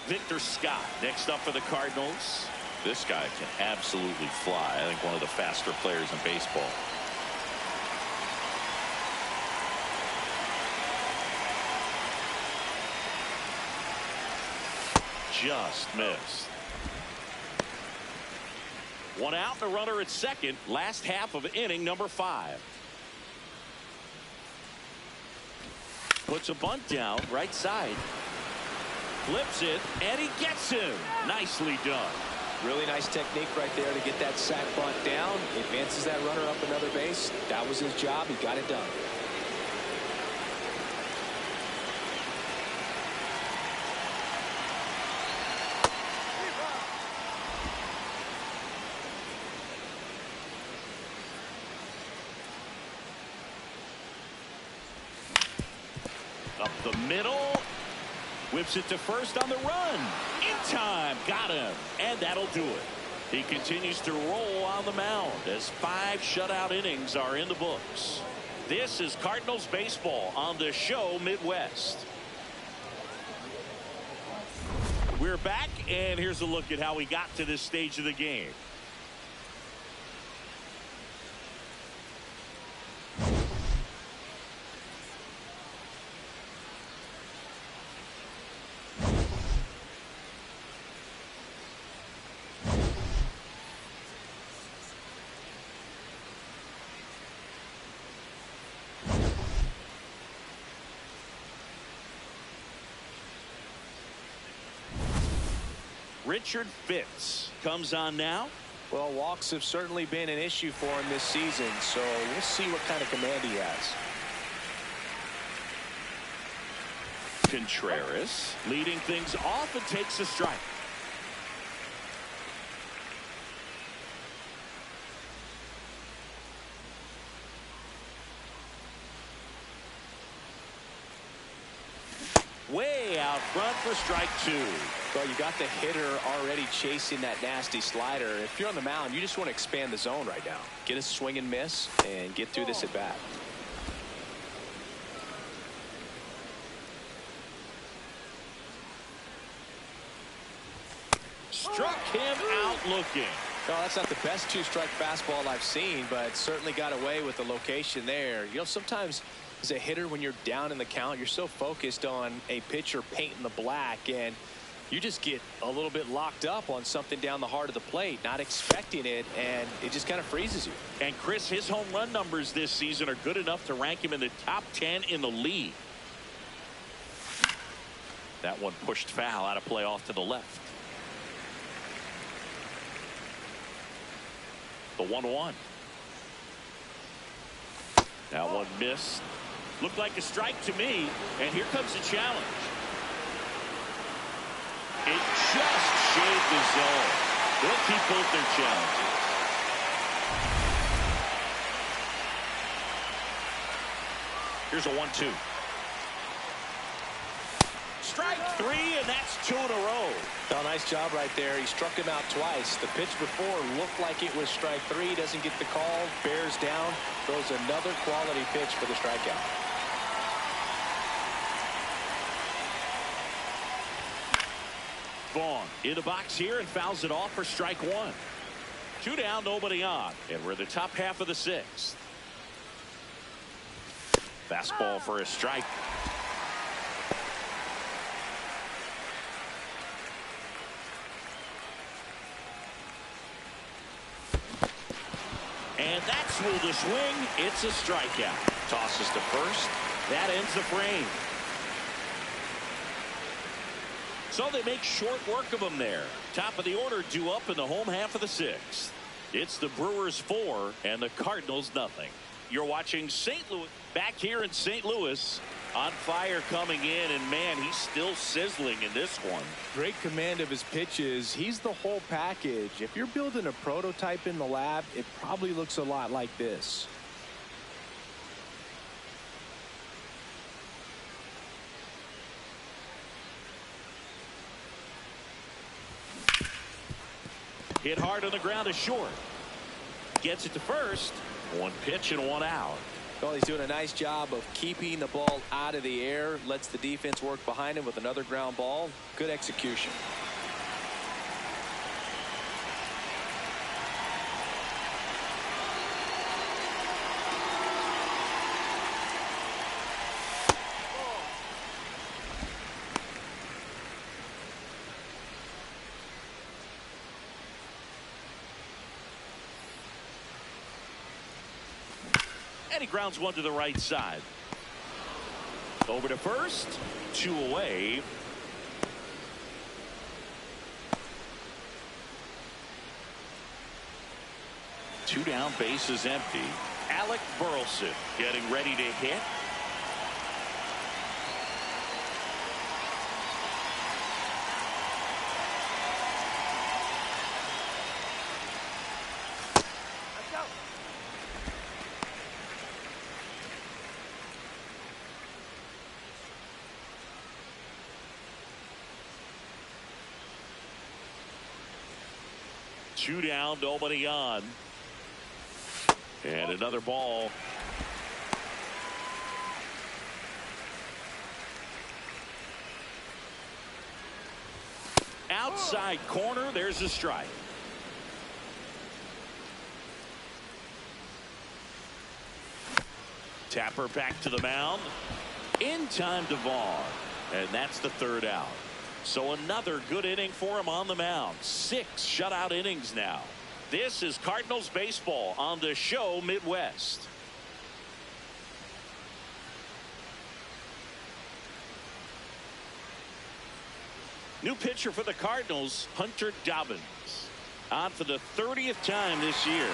Victor Scott next up for the Cardinals. This guy can absolutely fly. I think one of the faster players in baseball. Just missed. One out, the runner at second. Last half of inning number 5. Puts a bunt down right side. Flips it, and he gets him. Nicely done. Really nice technique right there to get that sac bunt down. Advances that runner up another base. That was his job. He got it done. Up the middle. Whips it to first on the run. In time. Got him. And that'll do it. He continues to roll on the mound as 5 shutout innings are in the books. This is Cardinals baseball on the show Midwest. We're back, and here's a look at how we got to this stage of the game. Richard Fitz comes on now. Well, walks have certainly been an issue for him this season, so we'll see what kind of command he has. Contreras leading things off and takes a strike. Way out front for strike 2. Well, you got the hitter already chasing that nasty slider. If you're on the mound, you just want to expand the zone right now. Get a swing and miss and get through this at bat. Struck him out looking. No, that's not the best 2-strike fastball I've seen, but certainly got away with the location there. You know, sometimes as a hitter, when you're down in the count, you're so focused on a pitcher painting the black, and you just get a little bit locked up on something down the heart of the plate, not expecting it, and it just kind of freezes you. And Chris, his home run numbers this season are good enough to rank him in the top 10 in the league. That one pushed foul, out of play off to the left. The 1-1. That one missed. Looked like a strike to me, and here comes the challenge. It just shaved the zone. They'll keep both their challenges. Here's a 1-2. Strike. three, and that's 2 in a row. Oh, nice job right there. He struck him out twice. The pitch before looked like it was strike 3. Doesn't get the call. Bears down. Throws another quality pitch for the strikeout. Vaughn in the box here and fouls it off for strike 1. 2 down, nobody on, and we're in the top half of the 6th. Fastball for a strike. And that's ruled a swing. It's a strikeout. Tosses to first. That ends the frame. So they make short work of them there. Top of the order due up in the home half of the 6th. It's the Brewers 4 and the Cardinals nothing. You're watching St. Louis back here in St. Louis. On fire coming in, and man, he's still sizzling in this one. Great command of his pitches. He's the whole package. If you're building a prototype in the lab, it probably looks a lot like this. Hit hard on the ground is short. Gets it to first. 1 pitch and 1 out. Well, he's doing a nice job of keeping the ball out of the air. Lets the defense work behind him with another ground ball. Good execution. And he grounds 1 to the right side. Over to first. 2 away. Two down, base is empty. Alec Burleson getting ready to hit. Let's go. Two down, nobody on. And another ball. Outside corner, there's a strike. Tapper back to the mound. In time to Vaughn. And that's the 3rd out. So another good inning for him on the mound. 6 shutout innings now. This is Cardinals baseball on the show Midwest. New pitcher for the Cardinals, Hunter Dobbins. On for the 30th time this year.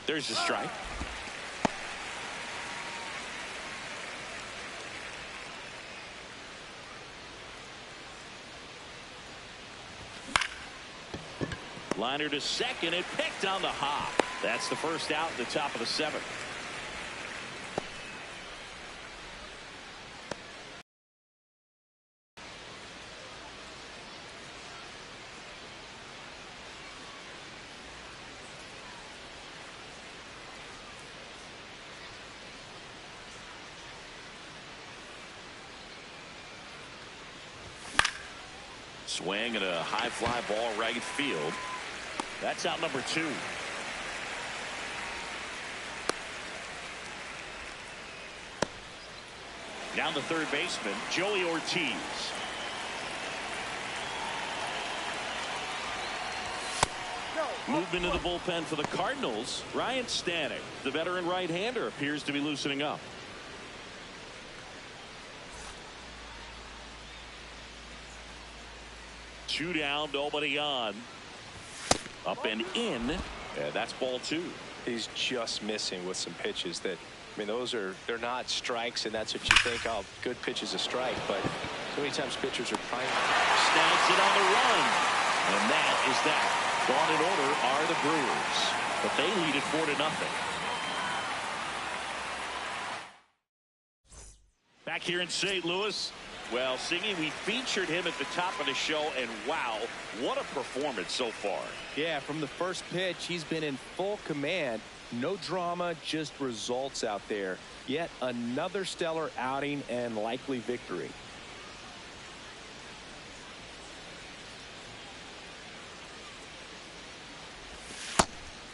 There's a strike. Liner to second and picked on the hop. That's the first out in the top of the 7th. Swing and a high fly ball right field. That's out number 2. Down the third baseman, Joey Ortiz. Movement in the bullpen for the Cardinals. Ryan Stanek, the veteran right-hander, appears to be loosening up. Two down, nobody on. Up and in. And that's ball 2. He's just missing with some pitches that I mean, they're not strikes, and that's what you think, oh, good pitch is a strike. But so many times pitchers are trying. Snags it on the run. And that is that. Gone in order are the Brewers. But they lead it 4-0. Back here in St. Louis. Well, Singy, we featured him at the top of the show, and wow, what a performance so far. Yeah, from the first pitch, he's been in full command. No drama, just results out there. Yet another stellar outing and likely victory.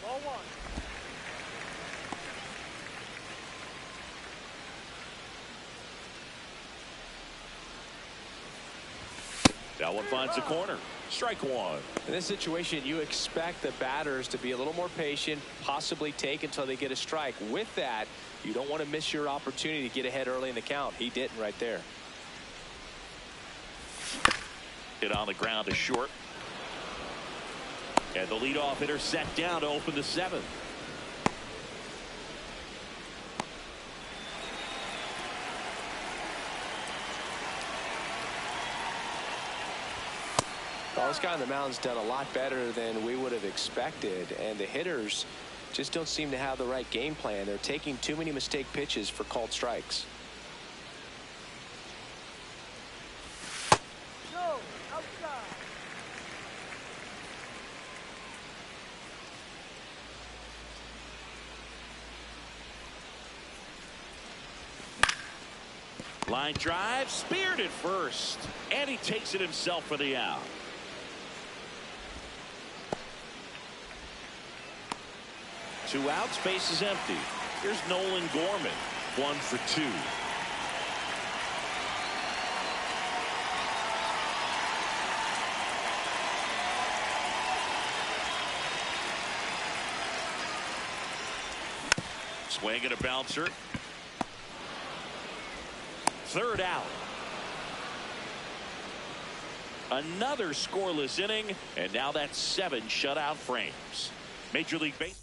Ball one. That one finds the corner. Strike one. In this situation, you expect the batters to be a little more patient, possibly take until they get a strike. With that, you don't want to miss your opportunity to get ahead early in the count. He didn't right there. Hit on the ground to short. And the leadoff hitter set down to open the seventh. Well, this guy on the mound's done a lot better than we would have expected, and the hitters just don't seem to have the right game plan. They're taking too many mistake pitches for called strikes. Go. Outside. Line drive, speared at first. And he takes it himself for the out. Two outs, base is empty. Here's Nolan Gorman, 1 for 2. Swing and a bouncer. Third out. Another scoreless inning, and now that's 7 shutout frames. Major League Baseball.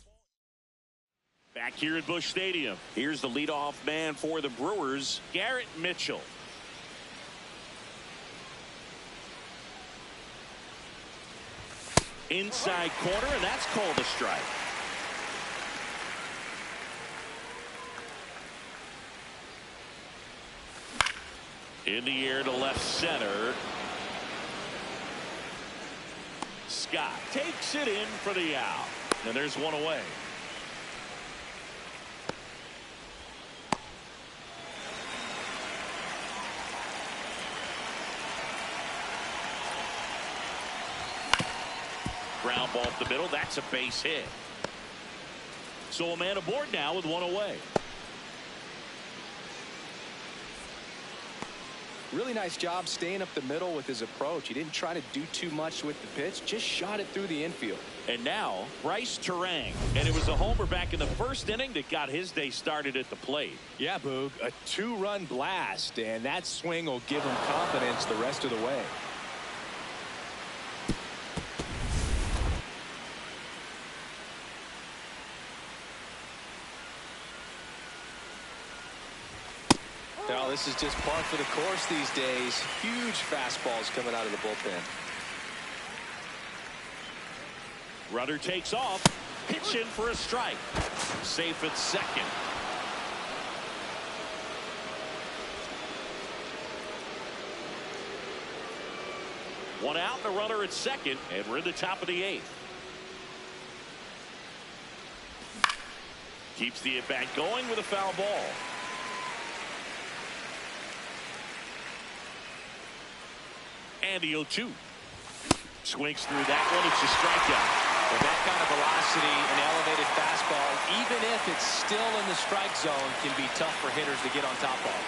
Back here at Busch Stadium. Here's the leadoff man for the Brewers, Garrett Mitchell. Inside corner, and that's called a strike. In the air to left center. Scott takes it in for the out. And there's one away. Ground ball up the middle. That's a base hit. So a man aboard now with one away. Really nice job staying up the middle with his approach. He didn't try to do too much with the pitch, just shot it through the infield. And now Bryce Terang, and it was a homer back in the first inning that got his day started at the plate. Yeah, Boog, a 2-run blast, and that swing will give him confidence the rest of the way. Now, this is just par for the course these days. Huge fastballs coming out of the bullpen. Runner takes off. Pitch in for a strike. Safe at second. One out and a runner at second, and we're in the top of the 8th. Keeps the at-bat going with a foul ball. And the 0-2. Swings through that one. It's a strikeout. With that kind of velocity, an elevated fastball, even if it's still in the strike zone, can be tough for hitters to get on top of.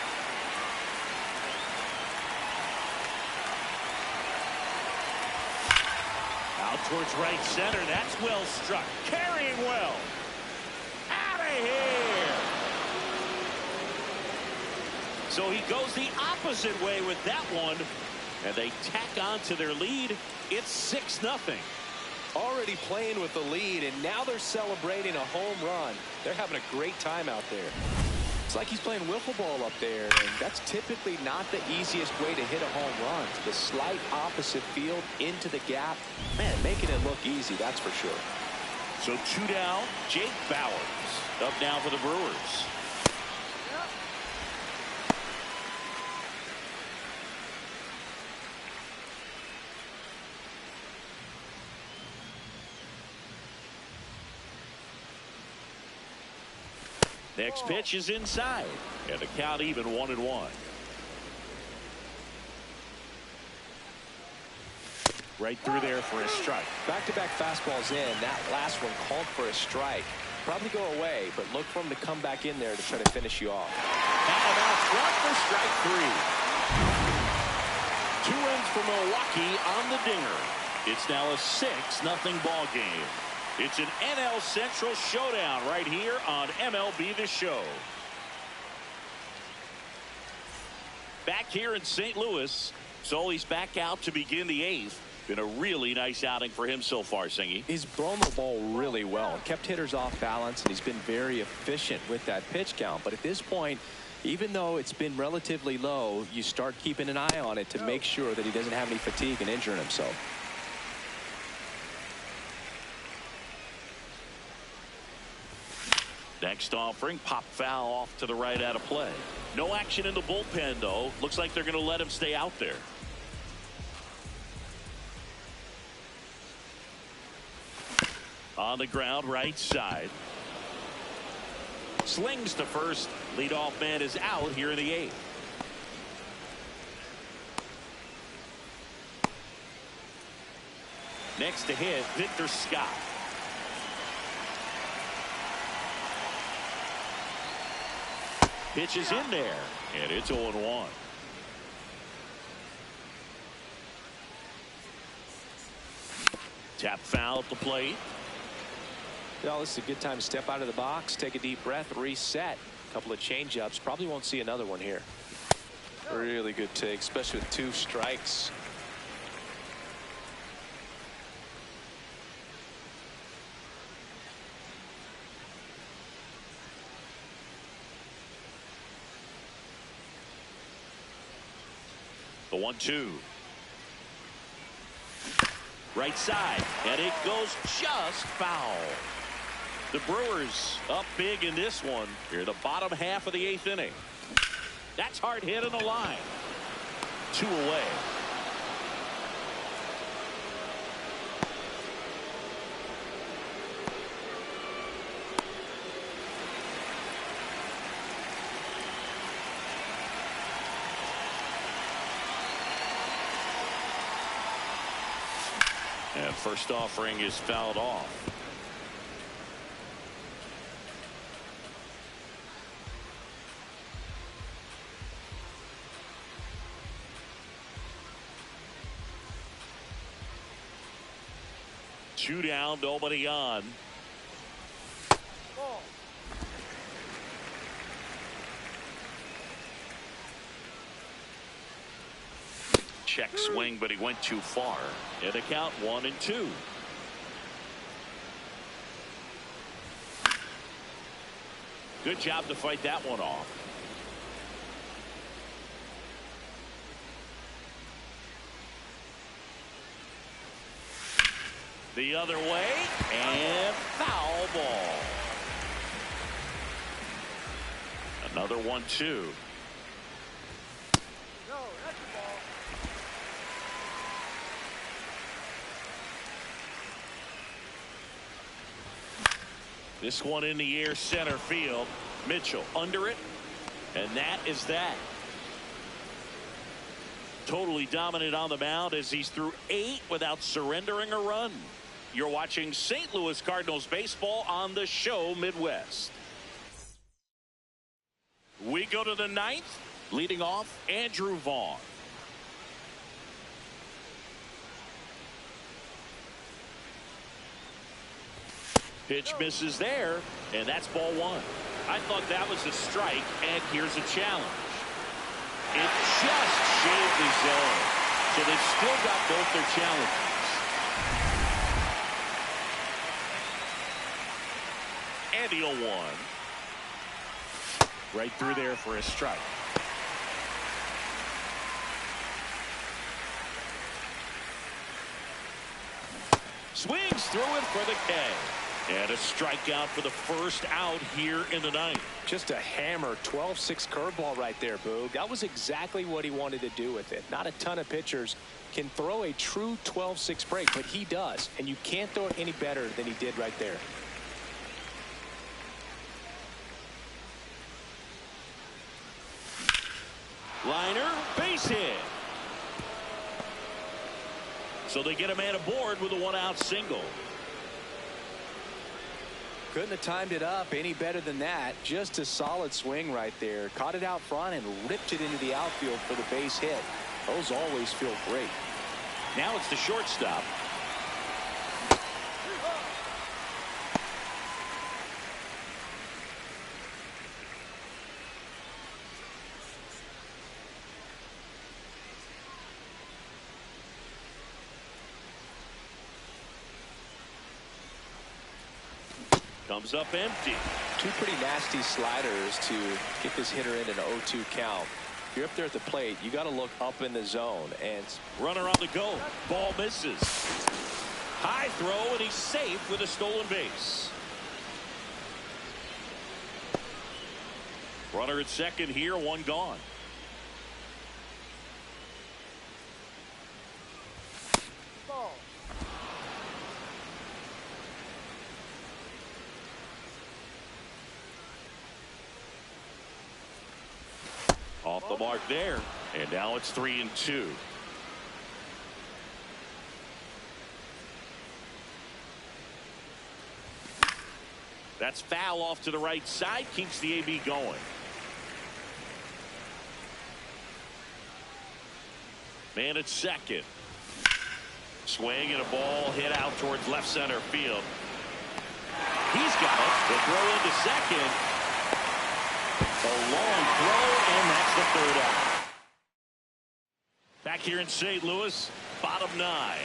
Out towards right center. That's well struck. Carrying well. Out of here. So he goes the opposite way with that one. And they tack on to their lead. It's 6-0. Already playing with the lead, and now they're celebrating a home run. They're having a great time out there. It's like he's playing wiffle ball up there, and that's typically not the easiest way to hit a home run. The slight opposite field into the gap. Man, making it look easy, that's for sure. So 2 down. Jake Bowers up now for the Brewers. Next pitch is inside, and the count even 1-1. Right through there for a strike. Back-to-back fastballs in. That last one called for a strike. Probably go away, but look for him to come back in there to try to finish you off. And out front for strike 3. 2 ends for Milwaukee on the dinger. It's now a 6-0 ball game. It's an NL Central showdown right here on MLB The Show. Back here in St. Louis, so he's back out to begin the 8th. Been a really nice outing for him so far, Singy. He's thrown the ball really well, kept hitters off balance, and he's been very efficient with that pitch count. But at this point, even though it's been relatively low, you start keeping an eye on it to make sure that he doesn't have any fatigue and injuring himself. Next offering, pop foul off to the right out of play. No action in the bullpen, though. Looks like they're going to let him stay out there. On the ground, right side. Slings to first. Leadoff man is out here in the 8th. Next to hit, Victor Scott. Pitch is in there, and it's 0-1. Tap foul at the plate. Well, this is a good time to step out of the box, take a deep breath, reset. A couple of change-ups. Probably won't see another one here. Really good take, especially with 2 strikes. The 1-2. Right side, and it goes just foul. The Brewers up big in this one. Here, the bottom half of the 8th inning. That's hard hit on the line. 2 away. And first offering is fouled off. Two down, nobody on. Check swing, but he went too far. And the count 1-2. Good job to fight that one off. The other way, and foul ball. Another 1-2. No, that's the ball. This one in the air, center field. Mitchell under it, and that is that. Totally dominant on the mound as he's through 8 without surrendering a run. You're watching St. Louis Cardinals baseball on the Show Midwest. We go to the 9th. Leading off, Andrew Vaughn. Pitch misses there, and that's ball 1. I thought that was a strike, and here's a challenge. It just shaved the zone, so they've still got both their challenges. And the 0-1. Right through there for a strike. Swings through it for the K. And a strikeout for the first out here in the ninth. Just a hammer 12-6 curveball right there, Boog. That was exactly what he wanted to do with it. Not a ton of pitchers can throw a true 12-6 break, but he does. And you can't throw it any better than he did right there. Liner, base hit. So they get a man aboard with a one-out single. Couldn't have timed it up any better than that. Just a solid swing right there. Caught it out front and ripped it into the outfield for the base hit. Those always feel great. Now it's the shortstop. Comes up empty. Two pretty nasty sliders to get this hitter in an 0-2 count. If you're up there at the plate, you got to look up in the zone. And Runner on the go. Ball misses. High throw, and he's safe with a stolen base. Runner at second here, one gone. Ball. Off the mark there. And now it's 3-2. That's foul off to the right side. Keeps the AB going. Man at second. Swing and a ball hit out towards left center field. He's got it. The throw into second. A long throw, and that's the third out. Back here in St. Louis, bottom 9.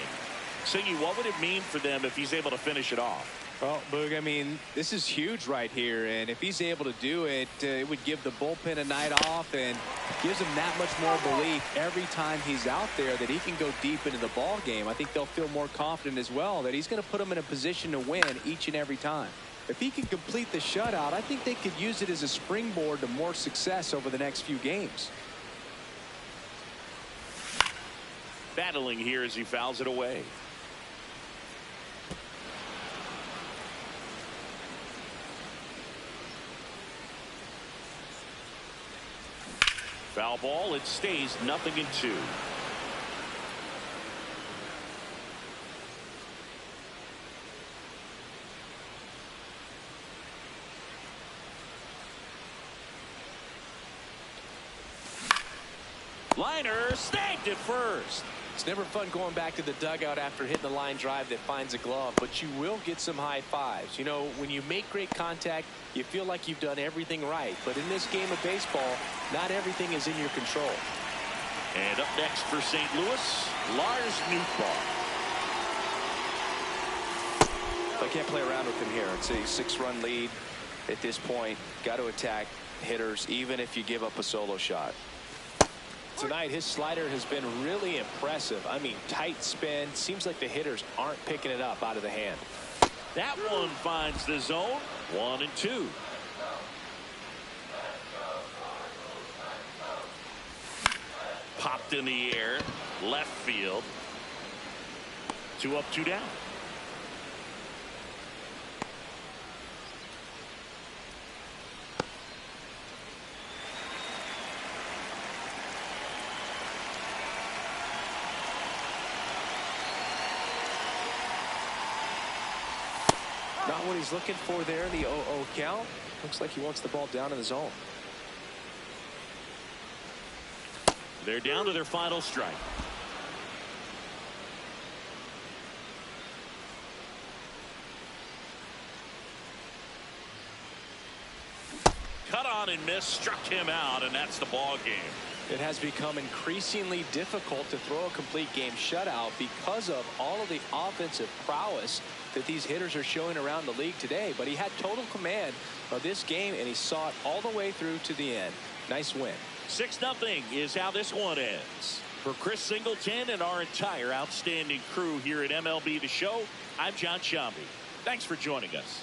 Singy, what would it mean for them if he's able to finish it off? Well, Boog, I mean, this is huge right here, and if he's able to do it, it would give the bullpen a night off and gives him that much more belief every time he's out there that he can go deep into the ball game. I think they'll feel more confident as well that he's going to put them in a position to win each and every time. If he can complete the shutout, I think they could use it as a springboard to more success over the next few games. Battling here as he fouls it away. Foul ball. It stays 0-2. Liner snagged it first. it's never fun going back to the dugout after hitting the line drive that finds a glove, but you will get some high fives. You know, when you make great contact, you feel like you've done everything right. But in this game of baseball, not everything is in your control. And up next for St. Louis, Lars Nootbaar. I can't play around with him here. It's a 6-run lead at this point. Got to attack hitters, even if you give up a solo shot. Tonight, his slider has been really impressive. I mean, tight spin. Seems like the hitters aren't picking it up out of the hand. That one finds the zone. 1-2. Popped in the air. Left field. 2 up, 2 down. Not what he's looking for there, the 0-0 count. Looks like he wants the ball down in the zone. They're down to their final strike. Cut on and miss, struck him out, and that's the ball game. It has become increasingly difficult to throw a complete game shutout because of all of the offensive prowess that these hitters are showing around the league today. But he had total command of this game, and he saw it all the way through to the end. Nice win. 6-0 is how this one ends. For Chris Singleton and our entire outstanding crew here at MLB The Show, I'm John Shambi. Thanks for joining us.